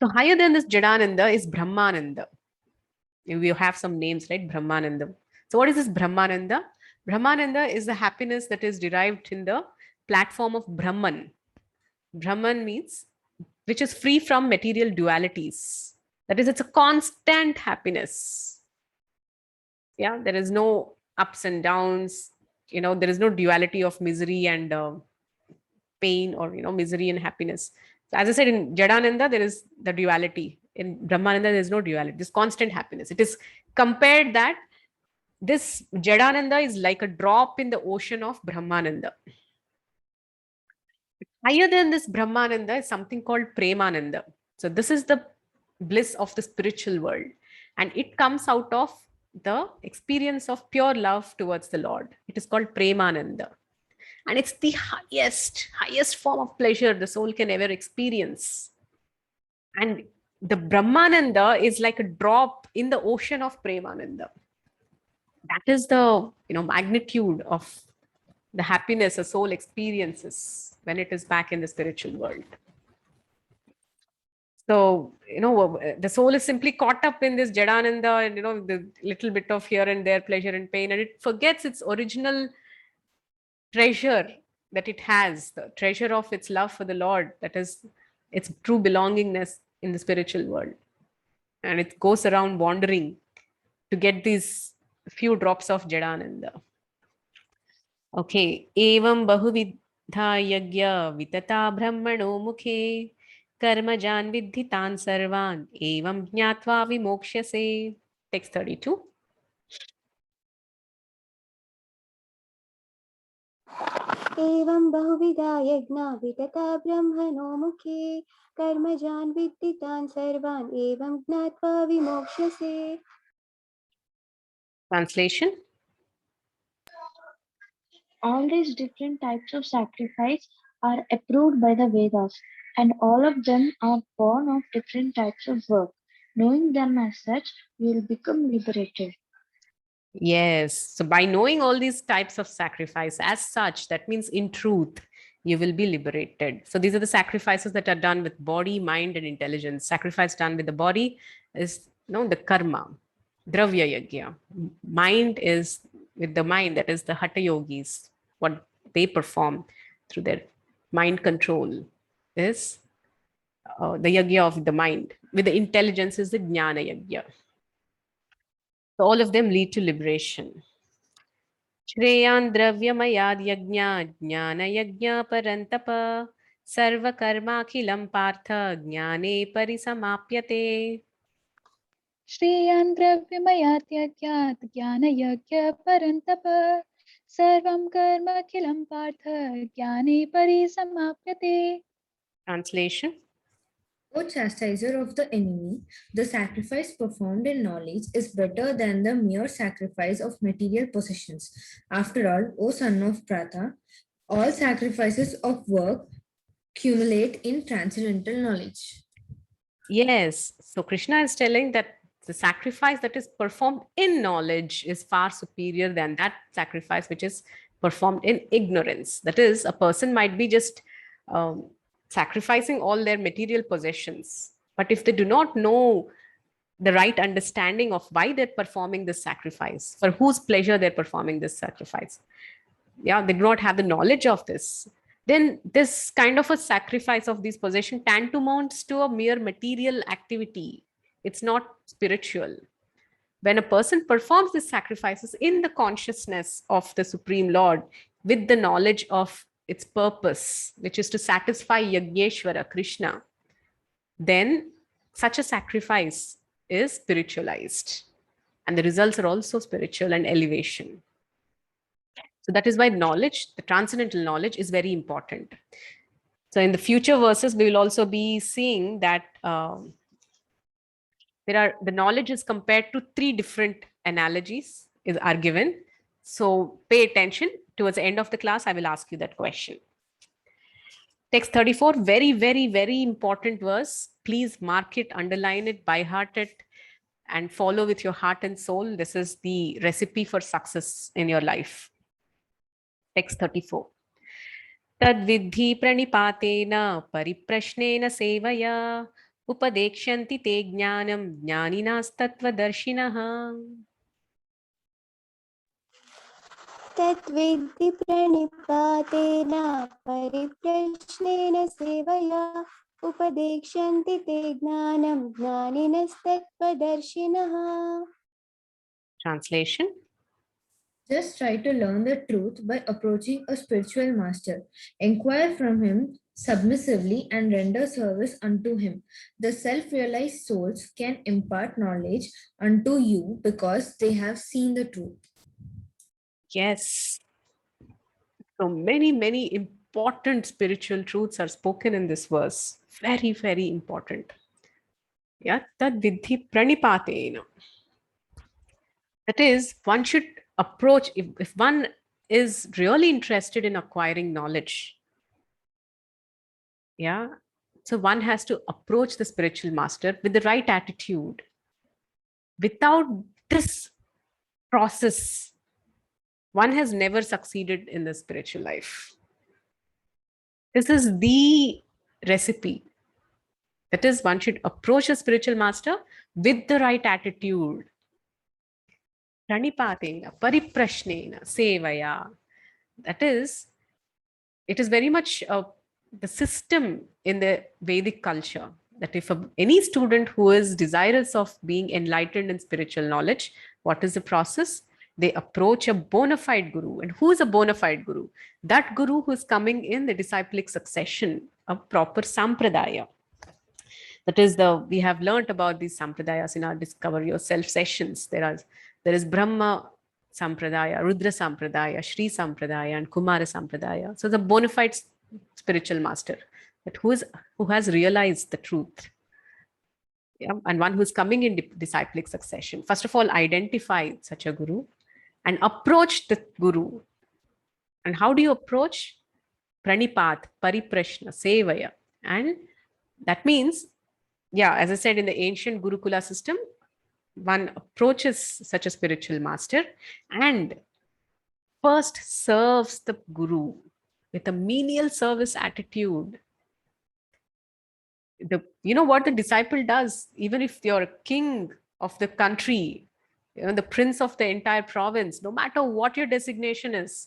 So higher than this Jadananda is Brahmananda. We have some names, right? Brahmananda. So what is this Brahmananda? Brahmananda is the happiness that is derived in the platform of Brahman. Brahman means which is free from material dualities. That is, it's a constant happiness. Yeah, there is no ups and downs. There is no duality of misery and pain, or misery and happiness. So as I said, in Jadananda there is the duality. In Brahmananda there is no duality. This constant happiness. It is compared that this Jadananda is like a drop in the ocean of Brahmananda. Higher than this Brahmananda is something called Premananda. So this is the bliss of the spiritual world, and it comes out of the experience of pure love towards the Lord. It is called Premananda, and it's the highest form of pleasure the soul can ever experience. And the Brahmananda is like a drop in the ocean of Premananda. That is the magnitude of the happiness a soul experiences when it is back in the spiritual world. So, the soul is simply caught up in this Jadananda and, the little bit of here and there pleasure and pain, and it forgets its original treasure that it has, the treasure of its love for the Lord, that is its true belongingness in the spiritual world. And it goes around wandering to get these few drops of Jadananda. Okay. Evam bahuvidha yagya vitata brahmano mukhe karmajan viddhitan sarvan evam jnatva vimokshase. Text 32. एवं बहुविधा यज्ञा वितता ब्रह्मणो मुखे कर्मजान् विद्धि तान् सर्वान् एवं ज्ञात्वा विमोक्ष्यसे. Translation. All these different types of sacrifice are approved by the Vedas, and all of them are born of different types of work. Knowing them as such, you will become liberated. Yes. So by knowing all these types of sacrifice as such, that means in truth, you will be liberated. So these are the sacrifices that are done with body, mind, and intelligence. Sacrifice done with the body is the karma, dravya yagya. Mind is with the mind, that is the hatha yogis. What they perform through their mind control is the yagya of the mind. With the intelligence is the jnana yagya. So all of them lead to liberation. Shreyan dravyamaya yajna jnana yajna parantapa sarva karma khilam partha jnane parisamapyate. श्रेयान् द्रव्यमयात्यज्ञात् ज्ञानयज्ञ परन्तप सर्वं कर्मखिलं पार्थ ज्ञाने परिसमाप्यते. Translation. O chastiser of the enemy, the sacrifice performed in knowledge is better than the mere sacrifice of material possessions. After all, O son of Pratha, all sacrifices of work accumulate in transcendental knowledge. Yes. So Krishna is telling that the sacrifice that is performed in knowledge is far superior than that sacrifice which is performed in ignorance. That is, a person might be just sacrificing all their material possessions, but if they do not know the right understanding of why they're performing this sacrifice, for whose pleasure they're performing this sacrifice, they do not have the knowledge of this, then this kind of a sacrifice of these possessions tantamounts to a mere material activity. It's not spiritual. When a person performs these sacrifices in the consciousness of the Supreme Lord, with the knowledge of its purpose, which is to satisfy Yajneshwara, Krishna, then such a sacrifice is spiritualized. And the results are also spiritual and elevation. So that is why knowledge, the transcendental knowledge, is very important. So in the future verses, we will also be seeing that the knowledge is compared to 3 different analogies are given. So pay attention. Towards the end of the class, I will ask you that question. Text 34, very, very, very important verse. Please mark it, underline it, by heart it, and follow with your heart and soul. This is the recipe for success in your life. Text 34. Tadvidhi pranipatena pariprashnena sevaya upadekshanti te jnanam jnaninastattvadarshinaha. तद्विद्धि प्रणिपातेन परिप्रश्नेन सेवया उपदेक्ष्यन्ति ते ज्ञानं ज्ञानिनस्तत्त्वदर्शिनः. Translation. Just try to learn the truth by approaching a spiritual master. Inquire from him submissively and render service unto him. The self-realized souls can impart knowledge unto you because they have seen the truth. Yes. So many, many important spiritual truths are spoken in this verse. Very, very important. Yeah, tad vidhi pranipatena. That is, one should approach, if one is really interested in acquiring knowledge, yeah, so one has to approach the spiritual master with the right attitude. Without this process, one has never succeeded in the spiritual life. This is the recipe. That is, one should approach a spiritual master with the right attitude. Pranipatena, pariprashnena, sevaya. That is, it is very much the system in the Vedic culture that if any student who is desirous of being enlightened in spiritual knowledge, what is the process? They approach a bona fide guru. And who is a bona fide guru? That guru who is coming in the disciplic succession, a proper sampradaya. That is, we have learnt about these sampradayas in our Discover Yourself sessions. There is Brahma Sampradaya, Rudra Sampradaya, Shri Sampradaya, and Kumara Sampradaya. So the bona fide spiritual master, that who has realized the truth. Yeah? And one who is coming in disciplic succession. First of all, identify such a guru and approach the guru. And how do you approach? Pranipat, pariprashna, sevaya. And that means, yeah, as I said, in the ancient Gurukula system, one approaches such a spiritual master and first serves the guru with a menial service attitude. You know what the disciple does? Even if you're a king of the country, the prince of the entire province, no matter what your designation is,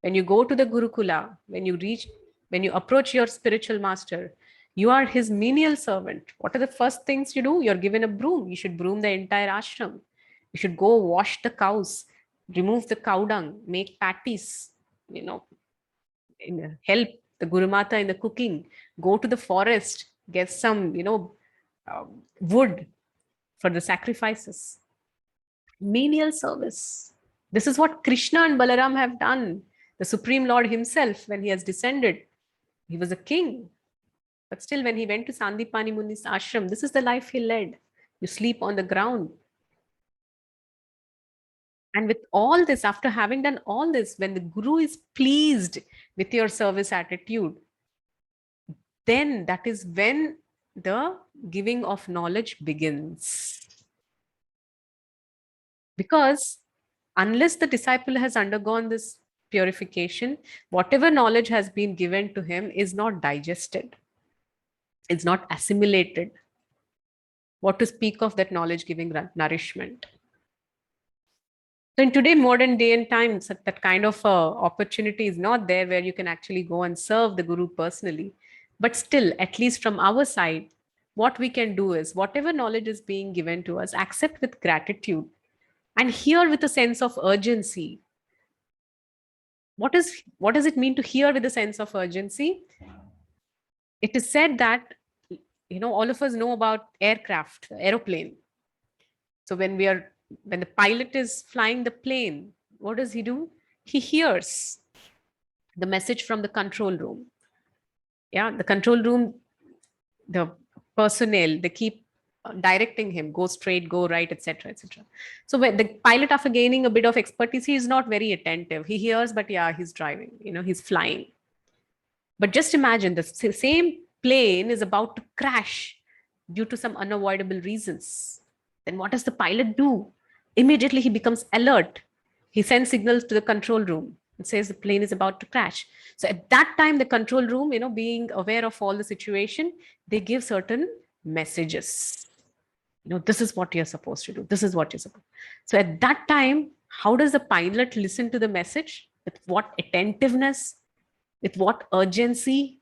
when you go to the Gurukula, when you approach your spiritual master, you are his menial servant. What are the first things you do? You're given a broom. You should broom the entire ashram. You should go wash the cows, remove the cow dung, make patties, help the Guru Mata in the cooking, go to the forest, get some, wood for the sacrifices. Menial service. This is what Krishna and Balaram have done. The Supreme Lord himself, when he has descended, he was a king. But still, when he went to Sandipani Muni's ashram, this is the life he led. You sleep on the ground. And with all this, after having done all this, when the Guru is pleased with your service attitude, then that is when the giving of knowledge begins. Because unless the disciple has undergone this purification, whatever knowledge has been given to him is not digested. It's not assimilated. What to speak of that knowledge giving nourishment? So in today, modern day and times, that kind of opportunity is not there where you can actually go and serve the Guru personally. But still, at least from our side, what we can do is whatever knowledge is being given to us, accept with gratitude and hear with a sense of urgency. What does it mean to hear with a sense of urgency? It is said that, all of us know about aircraft, aeroplane. So when the pilot is flying the plane, what does he do? He hears the message from the control room. Yeah, the control room, the personnel, they keep directing him, go straight, go right, etc., etc. So when the pilot, after gaining a bit of expertise, he is not very attentive. He hears, but yeah, he's driving, he's flying. But just imagine the same plane is about to crash due to some unavoidable reasons. Then what does the pilot do? Immediately he becomes alert. He sends signals to the control room and says the plane is about to crash. So at that time, the control room, being aware of all the situation, they give certain messages. This is what you're supposed to do. This is what you're supposed. So at that time, how does the pilot listen to the message? With what attentiveness? With what urgency?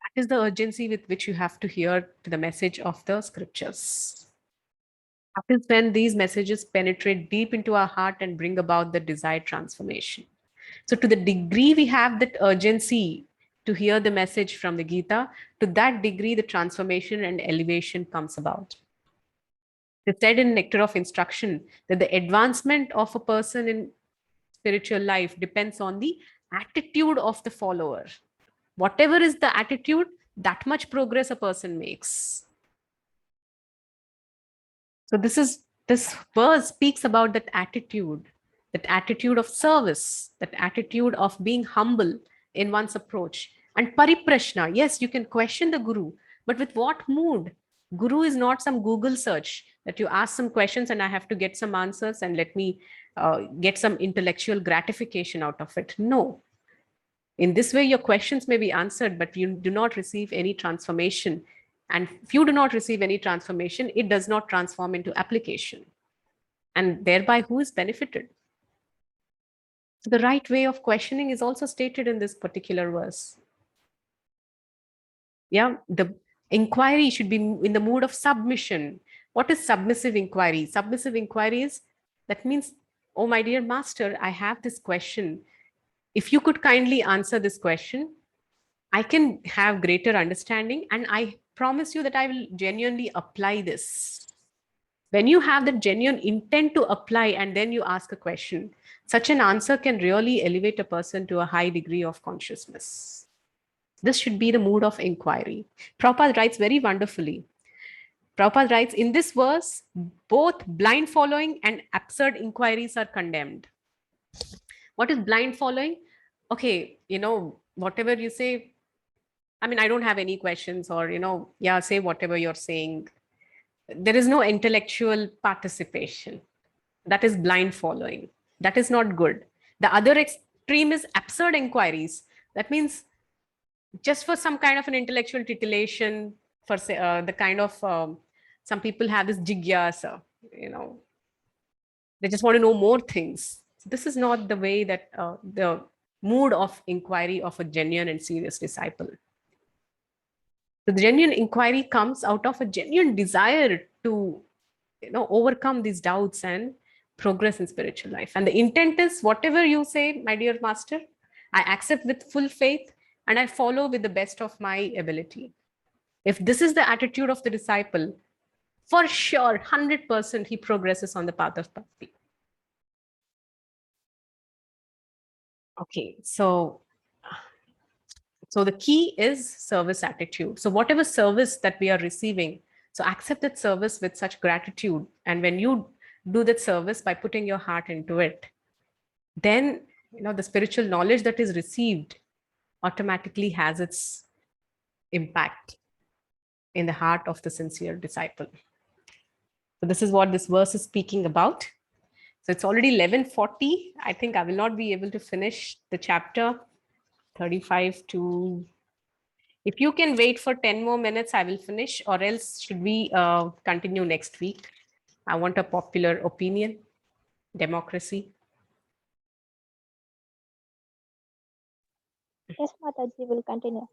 That is the urgency with which you have to hear the message of the scriptures. That is when these messages penetrate deep into our heart and bring about the desired transformation. So to the degree we have that urgency to hear the message from the Gita, to that degree the transformation and elevation comes about. It said in Nectar of Instruction that the advancement of a person in spiritual life depends on the attitude of the follower. Whatever is the attitude, that much progress a person makes. So this verse speaks about that attitude of service, that attitude of being humble in one's approach. And pariprashna, yes, you can question the guru, but with what mood? Guru is not some Google search that you ask some questions and I have to get some answers and let me get some intellectual gratification out of it. No. In this way, your questions may be answered, but you do not receive any transformation. And if you do not receive any transformation, it does not transform into application. And thereby, who is benefited? So the right way of questioning is also stated in this particular verse. Yeah, the inquiry should be in the mood of submission. What is submissive inquiry? Submissive inquiry is, that means, oh, my dear master, I have this question. If you could kindly answer this question, I can have greater understanding, and I promise you that I will genuinely apply this. When you have the genuine intent to apply and then you ask a question, such an answer can really elevate a person to a high degree of consciousness. This should be the mood of inquiry. Prabhupada writes very wonderfully. Prabhupada writes, in this verse, both blind following and absurd inquiries are condemned. What is blind following? Okay, whatever you say, I mean, I don't have any questions, or, yeah, say whatever you're saying. There is no intellectual participation. That is blind following. That is not good. The other extreme is absurd inquiries. That means just for some kind of an intellectual titillation, for the kind of, some people have this jigyasa, they just want to know more things. This is not the way that the mood of inquiry of a genuine and serious disciple. So the genuine inquiry comes out of a genuine desire to, overcome these doubts and progress in spiritual life. And the intent is, whatever you say, my dear master, I accept with full faith and I follow with the best of my ability. If this is the attitude of the disciple, for sure, 100% he progresses on the path of bhakti. Okay, so the key is service attitude. So whatever service that we are receiving, so accept that service with such gratitude. And when you do that service by putting your heart into it, then the spiritual knowledge that is received automatically has its impact in the heart of the sincere disciple. So this is what this verse is speaking about. So it's already 11:40. I think I will not be able to finish the chapter 35 to... If you can wait for 10 more minutes, I will finish, or else should we continue next week? I want a popular opinion. Democracy. Yes, Mataji, will continue.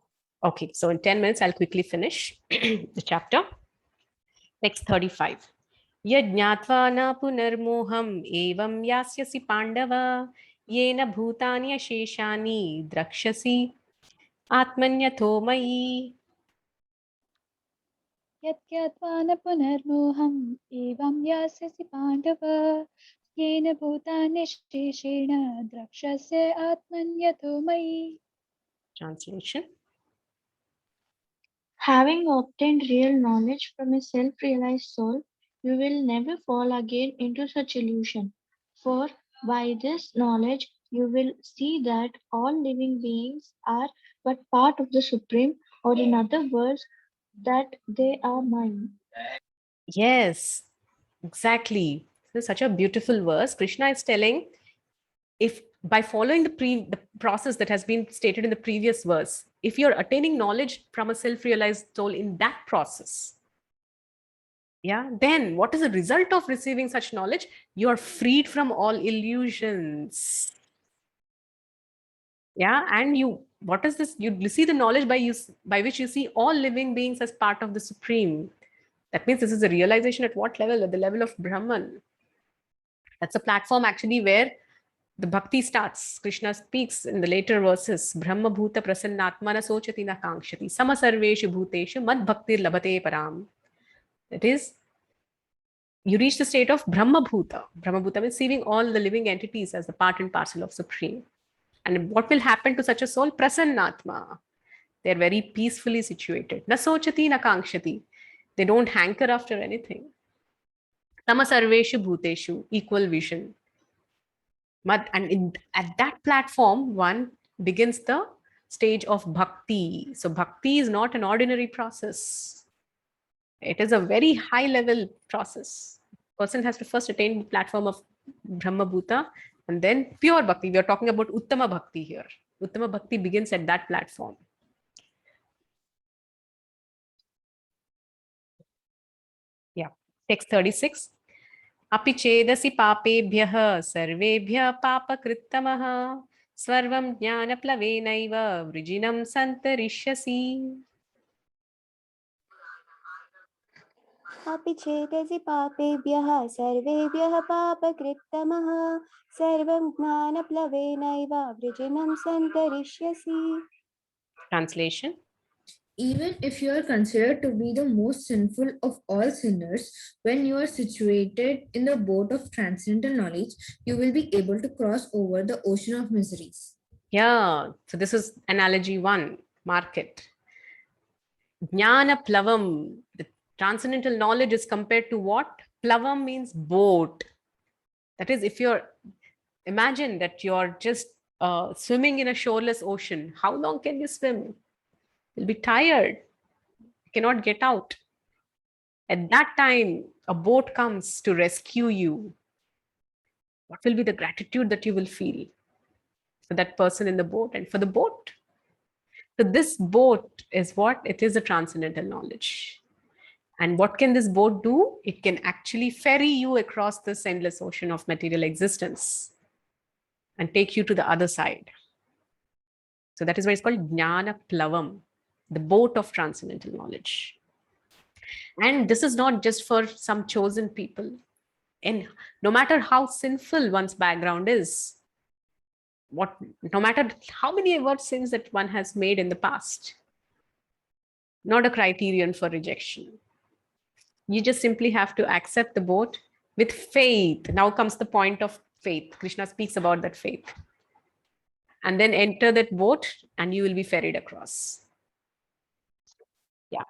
Okay, so in 10 minutes, I'll quickly finish the chapter. Text 35. Yajñatva na punarmoham evam yasyasi pandava yena bhutani asheshani drakshasi atmanyatho mayi. यत्यात्वा न पुनर्मोहम् एवं यास्यसि पाण्डव येन भूतानि शेषेण द्रक्ष्यसे आत्मन्यथो मयि. Translation. Having obtained real knowledge from a self-realized soul, you will never fall again into such illusion. For by this knowledge you will see that all living beings are but part of the Supreme, or in other words, that they are mine. Yes, exactly. This is such a beautiful verse. Krishna is telling, if by following the process that has been stated in the previous verse, if you're attaining knowledge from a self-realized soul in that process, yeah, then what is the result of receiving such knowledge? You are freed from all illusions. Yeah, and what is this? You see the knowledge by which you see all living beings as part of the Supreme. That means this is a realization at what level? At the level of Brahman. That's a platform actually where the bhakti starts. Krishna speaks in the later verses. Brahma bhuta prasannatmana sochati na kankshati sama sarveshu bhuteshu mad bhaktir labate param. That is, you reach the state of Brahma bhuta. Brahma bhuta means seeing all the living entities as the part and parcel of Supreme. And what will happen to such a soul? Prasannatma. They're very peacefully situated. Na sochati na kankshati. They don't hanker after anything. Tama sarveshu bhuteshu. Equal vision. And at that platform, one begins the stage of bhakti. So bhakti is not an ordinary process. It is a very high level process. Person has to first attain the platform of Brahma Bhuta and then pure bhakti. We are talking about Uttama Bhakti here. Uttama Bhakti begins at that platform. Yeah, text 36. Api chedasi papebhyah sarvebhyah papakruttamah Svarvam jnana plavenaiva vrijinam santarishyasi. अपि चेतसि पापेभ्यः सर्वेभ्यः पापकृत्तमः सर्वं ज्ञानप्लवेनैव वृजिनं सन्तरिष्यसि. Translation. Even if you are considered to be the most sinful of all sinners, when you are situated in the boat of transcendental knowledge, you will be able to cross over the ocean of miseries. Yeah, so this is analogy 1, mark it. Jnana plavam, the transcendental knowledge is compared to what? Plavam means boat. That is, if you're, imagine that you're just swimming in a shoreless ocean. How long can you swim? You'll be tired. You cannot get out. At that time, a boat comes to rescue you. What will be the gratitude that you will feel for that person in the boat and for the boat? So this boat is what? It is a transcendental knowledge. And what can this boat do? It can actually ferry you across this endless ocean of material existence and take you to the other side. So that is why it's called Jnana Plavam, the boat of transcendental knowledge. And this is not just for some chosen people. And no matter how sinful one's background is, no matter how many overt sins that one has made in the past, not a criterion for rejection. You just simply have to accept the boat with faith. Now comes the point of faith. Krishna speaks about that faith. And then enter that boat and you will be ferried across. Yeah.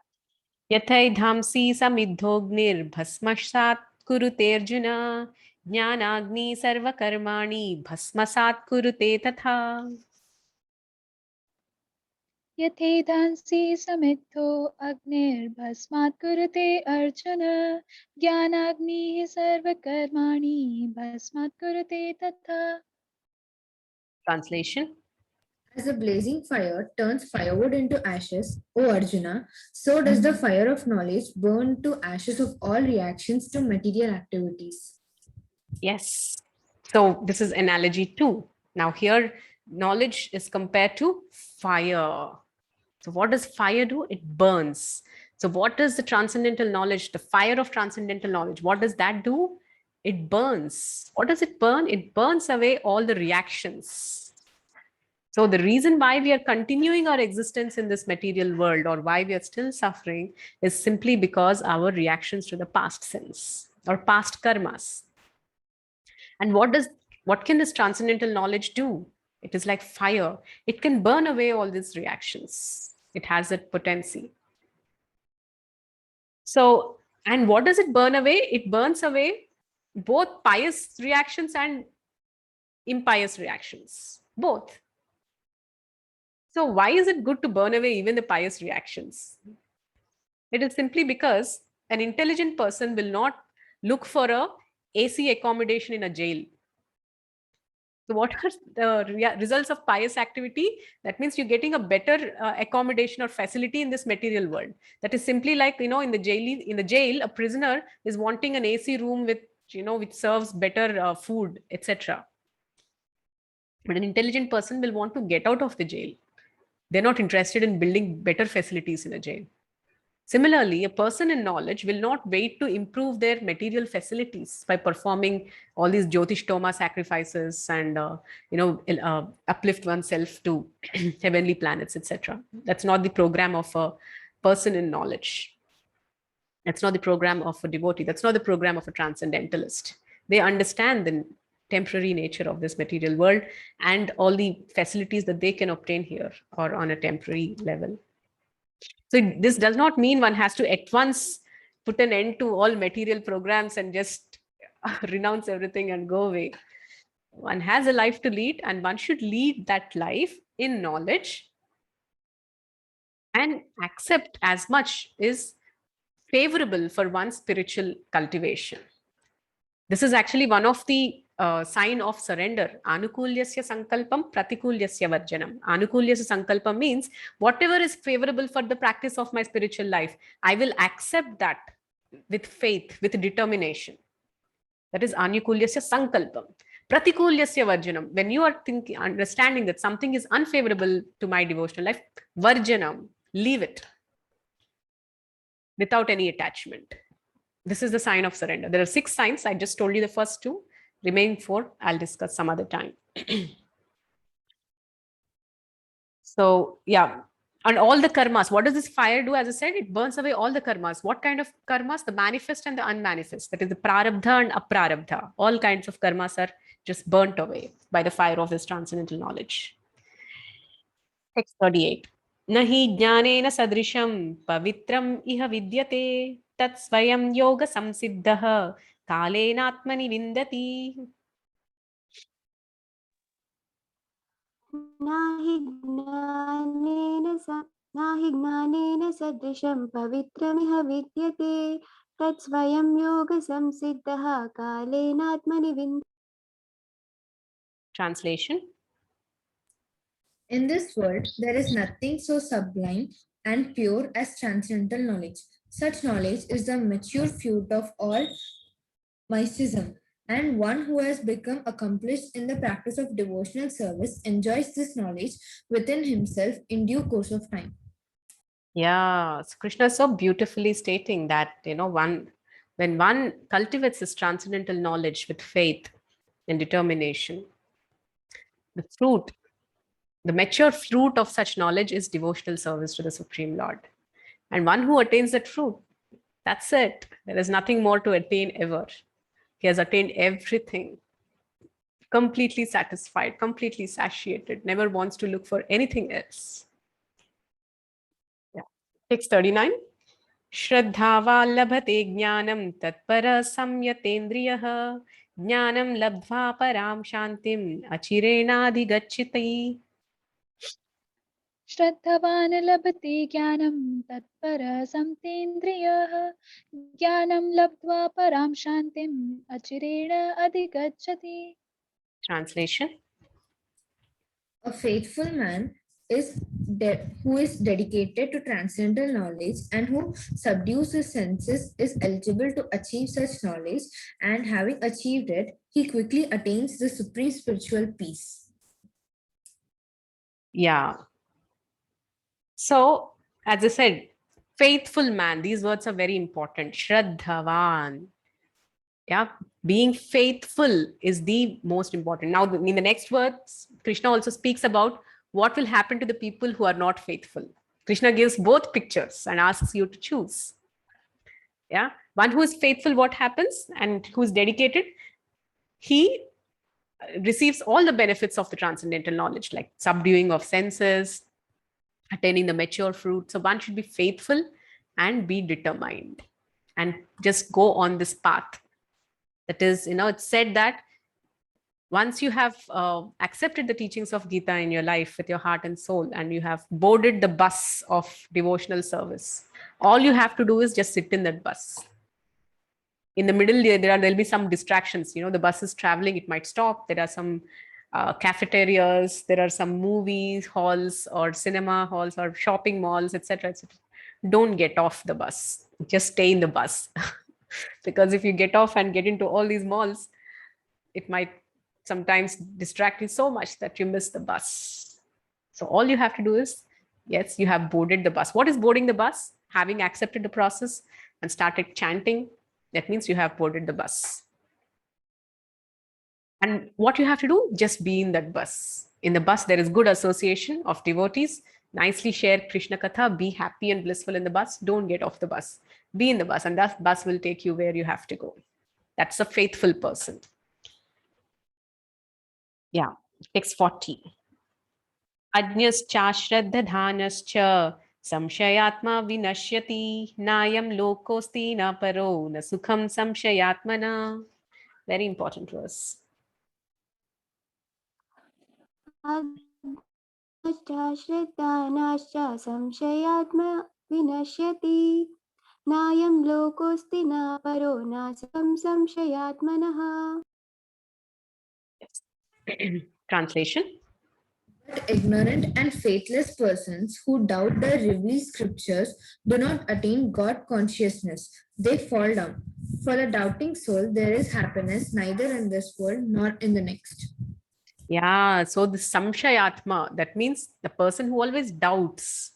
Yathai dhamsi samidhognir bhasmasat kurute arjuna jnanagni sarva karmani bhasmasat kurute tatha. यथेधांसि समिद्धो अग्निर्भस्मात् कुरुते अर्जुन ज्ञानाग्निः सर्वकर्माणि भस्मात् कुरुते तथा. Translation. As a blazing fire turns firewood into ashes, O Arjuna, so does the fire of knowledge burn to ashes of all reactions to material activities. Yes. So this is analogy 2. Now here, knowledge is compared to fire. So what does fire do? It burns. So what is the transcendental knowledge, the fire of transcendental knowledge? What does that do? It burns. What does it burn? It burns away all the reactions. So the reason why we are continuing our existence in this material world or why we are still suffering is simply because our reactions to the past sins or past karmas. And what can this transcendental knowledge do? It is like fire. It can burn away all these reactions. It has that potency. So, and what does it burn away? It burns away both pious reactions and impious reactions, both. So why is it good to burn away even the pious reactions? It is simply because an intelligent person will not look for a AC accommodation in a jail. So what are the results of pious activity? That means you're getting a better accommodation or facility in this material world. That is simply like, in the jail, a prisoner is wanting an AC room with, which serves better food, etc. But an intelligent person will want to get out of the jail. They're not interested in building better facilities in a jail. Similarly, a person in knowledge will not wait to improve their material facilities by performing all these Jyotishtoma sacrifices and uplift oneself to heavenly planets, etc. That's not the program of a person in knowledge. That's not the program of a devotee. That's not the program of a transcendentalist. They understand the temporary nature of this material world and all the facilities that they can obtain here or on a temporary level. So this does not mean one has to at once put an end to all material programs and just renounce everything and go away. One has a life to lead, and one should lead that life in knowledge and accept as much is favorable for one's spiritual cultivation. This is actually one of the sign of surrender. Anukulyasya sankalpam pratikulyasya varjanam. Anukulyasya sankalpam means whatever is favorable for the practice of my spiritual life, I will accept that with faith, with determination. That is anukulyasya sankalpam. Pratikulyasya varjanam. When you are understanding that something is unfavorable to my devotional life, varjanam, leave it without any attachment. This is the sign of surrender. There are 6 signs. I just told you the first 2. Remaining 4, I'll discuss some other time. So, yeah. And all the karmas. What does this fire do? As I said, it burns away all the karmas. What kind of karmas? The manifest and the unmanifest. That is the prarabdha and aprarabdha. All kinds of karmas are just burnt away by the fire of this transcendental knowledge. Text 38. Nahi jnanena sadrisham pavitram iha vidyate tat svayam yoga samsiddhah kalenatmani vindati. Nahi gnanena sadrisham pavitramiha vidyate tat svayam yoga samsiddhah kalenatmani vindati. Translation. In this world, there is nothing so sublime and pure as transcendental knowledge. Such knowledge is the mature fruit of all mysticism, and one who has become accomplished in the practice of devotional service enjoys this knowledge within himself in due course of time. Yeah, so Krishna is so beautifully stating that, when one cultivates this transcendental knowledge with faith and determination, the fruit, the mature fruit of such knowledge is devotional service to the Supreme Lord. And one who attains that fruit, that's it. There is nothing more to attain ever. He has attained everything, completely satisfied, completely satiated, never wants to look for anything else. Yeah. Text 39. Shraddhava labhate jnanam tatpara samyatendriyah jnanam labdhva param shantim achirenadhigacchiti. श्रद्धवान् लभते ज्ञानं तत्परः समतेन्द्रियः ज्ञानं लब्ध्वा परां शान्तिम् अचिरेण अधिगच्छति. Translation. A faithful man is who is dedicated to transcendental knowledge and who subdues his senses is eligible to achieve such knowledge, and having achieved it, he quickly attains the supreme spiritual peace. Yeah. So, as I said, faithful man, these words are very important. Shraddhavan. Yeah, being faithful is the most important. Now, in the next words, Krishna also speaks about what will happen to the people who are not faithful. Krishna gives both pictures and asks you to choose. Yeah, one who is faithful, what happens? And who is dedicated? He receives all the benefits of the transcendental knowledge, like subduing of senses, attaining the mature fruit. So one should be faithful and be determined and just go on this path. That is, it's said that once you have accepted the teachings of Gita in your life with your heart and soul, and you have boarded the bus of devotional service, all you have to do is just sit in that bus. In the middle, there'll be some distractions. The bus is traveling, it might stop. There are some cafeterias, there are some movies halls or cinema halls or shopping malls, etc., etc. Don't get off the bus. Just stay in the bus. Because if you get off and get into all these malls, it might sometimes distract you so much that you miss the bus. So all you have to do is, yes, you have boarded the bus. What is boarding the bus? Having accepted the process and started chanting, that means you have boarded the bus. And what you have to do, just be in that bus. In the bus, there is good association of devotees. Nicely share Krishna Katha, be happy and blissful in the bus. Don't get off the bus. Be in the bus, and that bus will take you where you have to go. That's a faithful person. Yeah, text 40. Ajnascha shraddhadhanascha samshayatma vinashyati nayam lokosti na paro na sukham samshayatmana. Very important verse. श्रद्धानाश्च संशयात्मा विनश्यति नायं लोकोऽस्ति न परो न सुखं संशयात्मनः. Translation. But ignorant and faithless persons who doubt the revealed scriptures do not attain God consciousness. They fall down. For the doubting soul, there is happiness neither in this world nor in the next. Yeah, so the samshayatma, that means the person who always doubts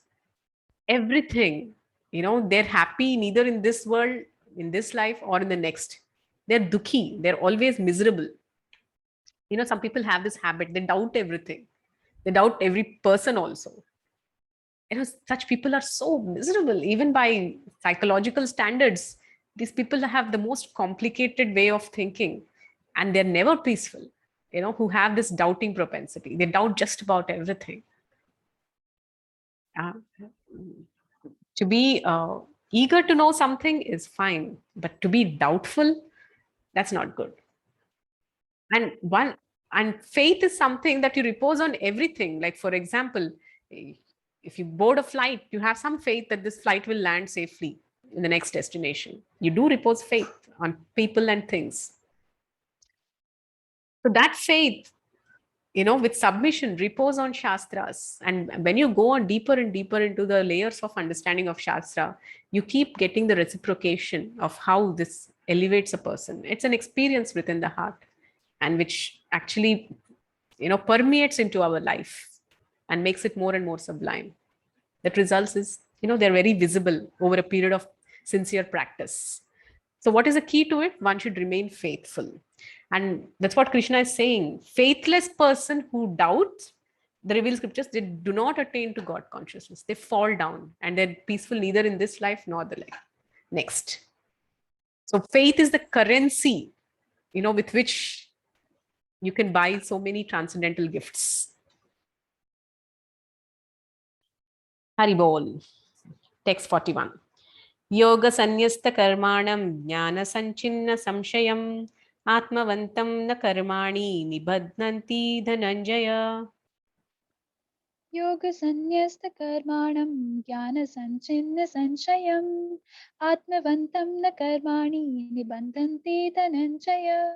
everything. They're happy neither in this world, in this life, or in the next. They're dukhi. They're always miserable. Some people have this habit. They doubt everything. They doubt every person also. Such people are so miserable. Even by psychological standards, these people have the most complicated way of thinking, and they're never peaceful. Who have this doubting propensity. They doubt just about everything. To be eager to know something is fine, but to be doubtful, that's not good. And faith is something that you repose on everything. Like, for example, if you board a flight, you have some faith that this flight will land safely in the next destination. You do repose faith on people and things. So that faith, with submission, repose on Shastras. And when you go on deeper and deeper into the layers of understanding of Shastra, you keep getting the reciprocation of how this elevates a person. It's an experience within the heart, and which actually, permeates into our life and makes it more and more sublime. That results is, they're very visible over a period of sincere practice. So what is the key to it? One should remain faithful. And that's what Krishna is saying. Faithless person who doubts the revealed scriptures, they do not attain to God consciousness. They fall down, and they're peaceful neither in this life nor the next. So faith is the currency, with which you can buy so many transcendental gifts. Haribol. Text 41. Yoga sanyasta karmanam jnana sanchinna samshayam atmavantam na karmani nibadnanti dhananjaya. Yoga sanyasta karmanam jnana sanchinna sanshayam atmavantam na karmani nibandhanti dhananjaya.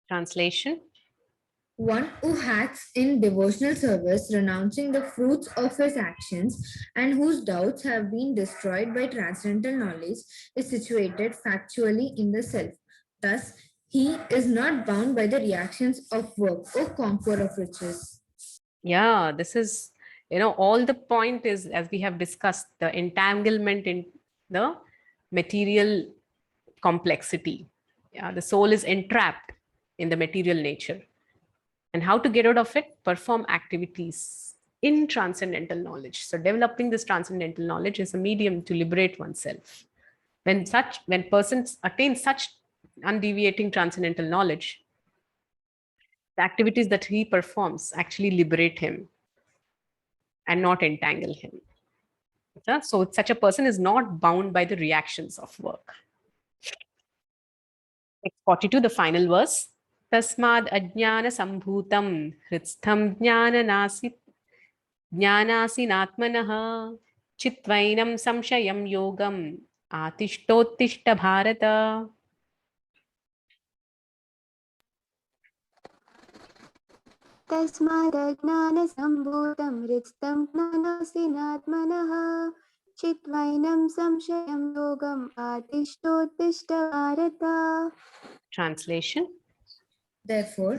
Translation. One who acts in devotional service, renouncing the fruits of his actions, and whose doubts have been destroyed by transcendental knowledge, is situated factually in the self. Thus, he is not bound by the reactions of work or conqueror of riches. Yeah, this is, all the point is, as we have discussed, the entanglement in the material complexity. Yeah, the soul is entrapped in the material nature. And how to get out of it? Perform activities in transcendental knowledge. So developing this transcendental knowledge is a medium to liberate oneself. When persons attain such undeviating transcendental knowledge, The activities that he performs actually liberate him and not entangle him. So such a person is not bound by the reactions of work. Next 42, the final verse. Tasmad ajnana sambhutam hritstham jnanasinatmanah chitvainam samshayam yogam atishtottishta bharata. तस्मादज्ञानसम्भूतं हृत्स्थं ज्ञानासीनात्मनः चित्वैनं संशयं योगम् आतिष्ठोत्तिष्ठ Bharat. Translation. Therefore,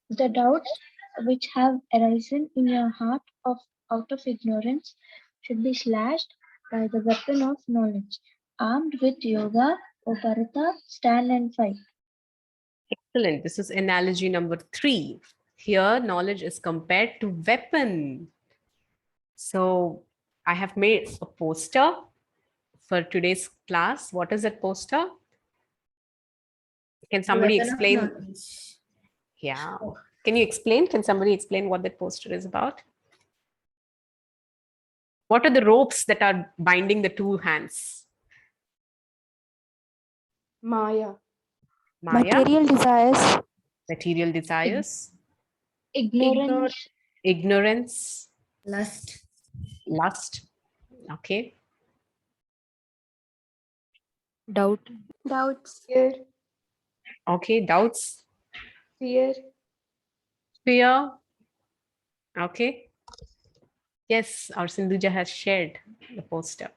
the doubts which have arisen in your heart out of ignorance should be slashed by the weapon of knowledge. Armed with yoga, O Bharata, stand and fight. Excellent. This is analogy number 3. Here, knowledge is compared to weapon. So I have made a poster for today's class. What is that poster? Can somebody weapon of explain? knowledge. Yeah. Can you explain? Can somebody explain what that poster is about? What are the ropes that are binding the two hands? Maya. Maya, Material desires. material desires, Ignorance, ignorance, Lust. lust. Okay. Doubts. Fear. Okay. Doubts, Fear. fear. Okay. Yes, our Sindhuja has shared the poster.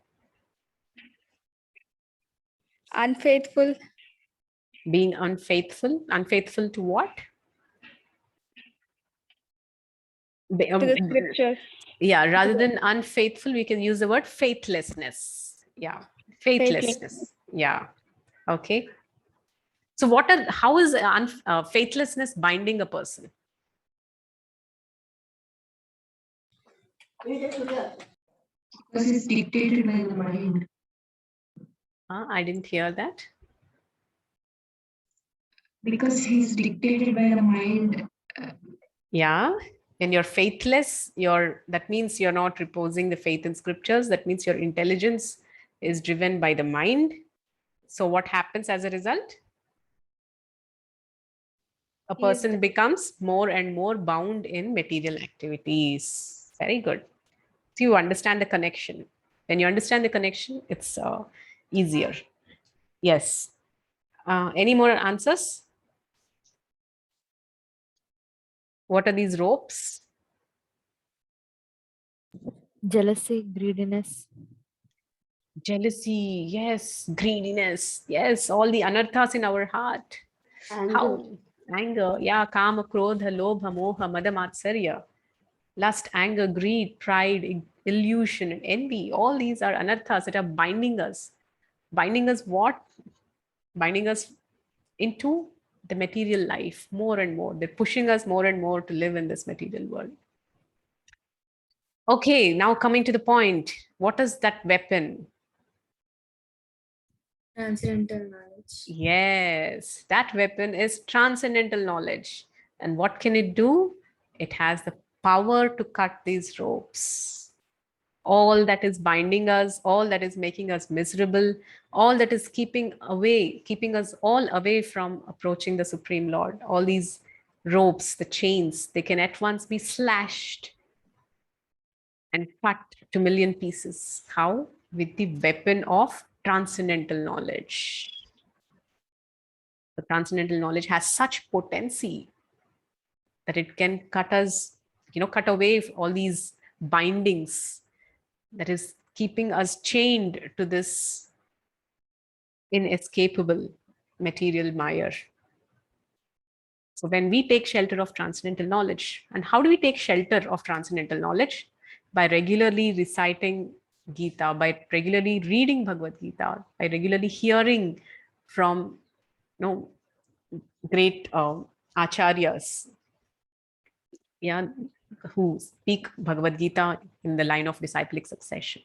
Unfaithful. Being unfaithful. Unfaithful to what? To the scriptures. Yeah, rather than unfaithful, we can use the word faithlessness. Yeah, faithlessness. Yeah. Okay. So how is faithlessness binding a person? Because it's dictated by the mind. I didn't hear that. Because he's dictated by the mind. Yeah. When you're faithless, that means you're not reposing the faith in scriptures. That means your intelligence is driven by the mind. So what happens as a result? A person becomes more and more bound in material activities. Very good. So you understand the connection. When you understand the connection, it's easier. Yes. Any more answers? What are these ropes? Jealousy, greediness. Jealousy, yes. Greediness, yes. All the anarthas in our heart. Anger, yeah. Kama, krodha, lobha, moha, mada, matsarya. Lust, anger, greed, pride, illusion, and envy. All these are anarthas that are binding us. Binding us what? Binding us into the material life more and more. They're pushing us more and more to live in this material world. Okay, now coming to the point. What is that weapon? Transcendental knowledge. Yes, that weapon is transcendental knowledge. And what can it do? It has the power to cut these ropes. All that is binding us, all that is making us miserable, all that is keeping us all away from approaching the Supreme Lord. All these ropes, the chains, they can at once be slashed and cut to a million pieces. How? With the weapon of transcendental knowledge. The transcendental knowledge has such potency that it can cut away all these bindings that is keeping us chained to this inescapable material mire. So when we take shelter of transcendental knowledge, and how do we take shelter of transcendental knowledge? By regularly reciting Gita, by regularly reading Bhagavad Gita, by regularly hearing from great acharyas, yeah, who speak Bhagavad Gita in the line of disciplic succession.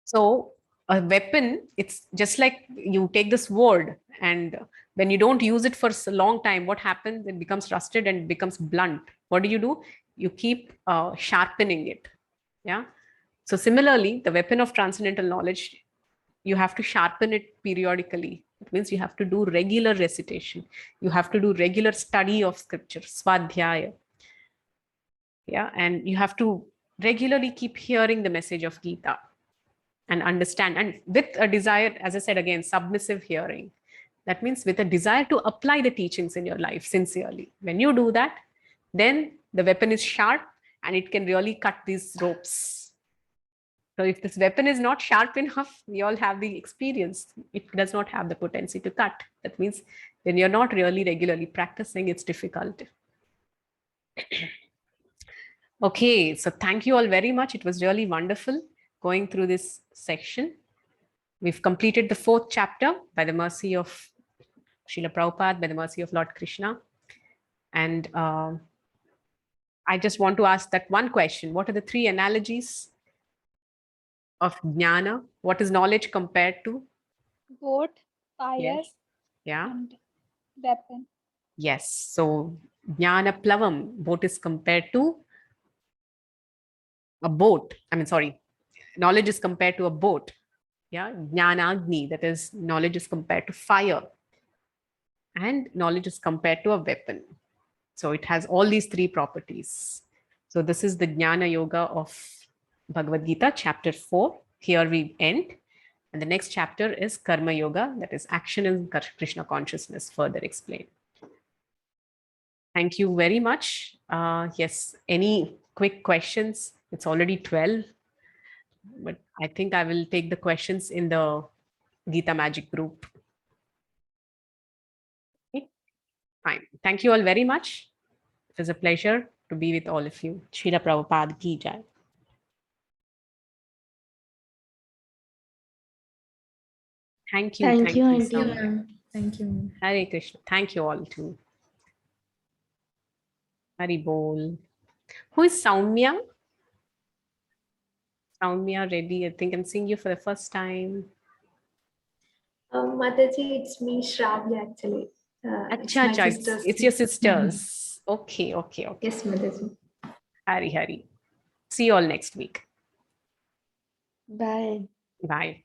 So a weapon, it's just like you take the sword, and When you don't use it for a long time, what happens? It becomes rusted and it becomes blunt. What do? You keep sharpening it. Yeah. So similarly, the weapon of transcendental knowledge, you have to sharpen it periodically. It means you have to do regular recitation. You have to do regular study of scripture, swadhyaya. Yeah. And you have to regularly keep hearing the message of Gita and understand. And with a desire, as I said again, submissive hearing. That means with a desire to apply the teachings in your life sincerely. When you do that, then the weapon is sharp and it can really cut these ropes. So if this weapon is not sharp enough, we all have the experience. It does not have the potency to cut. That means when you're not really regularly practicing, it's difficult. Okay, so thank you all very much. It was really wonderful going through this section. We've completed the 4th chapter by the mercy of Srila Prabhupada, by the mercy of Lord Krishna. And I just want to ask that one question. What are the 3 analogies of jnana? What is knowledge compared to? Boat, fire, Yes. Yeah. and weapon. Yes. So jnana plavam, boat is compared to a boat. Knowledge is compared to a boat. Yeah. Jnanagni, that is, knowledge is compared to fire. And knowledge is compared to a weapon. So it has all these 3 properties. So this is the Jnana Yoga of Bhagavad Gita, chapter 4. Here we end. And the next chapter is Karma Yoga, that is action in Krishna consciousness, further explained. Thank you very much. Yes, any quick questions? It's already 12, but I think I will take the questions in the Gita Magic group. Okay. Fine. Thank you all very much. It was a pleasure to be with all of you. Srila Prabhupada ki jai. Thank you. Thank you, so Aunty. much. Thank you. Hare Krishna. Thank you all too. Hari Bol. Who is Saumya? Saumya Reddy. I think I'm seeing you for the first time. Mataji, it's me, Shravya, actually. It's your sisters. Okay. Yes, Mataji. Hari. See you all next week. Bye. Bye.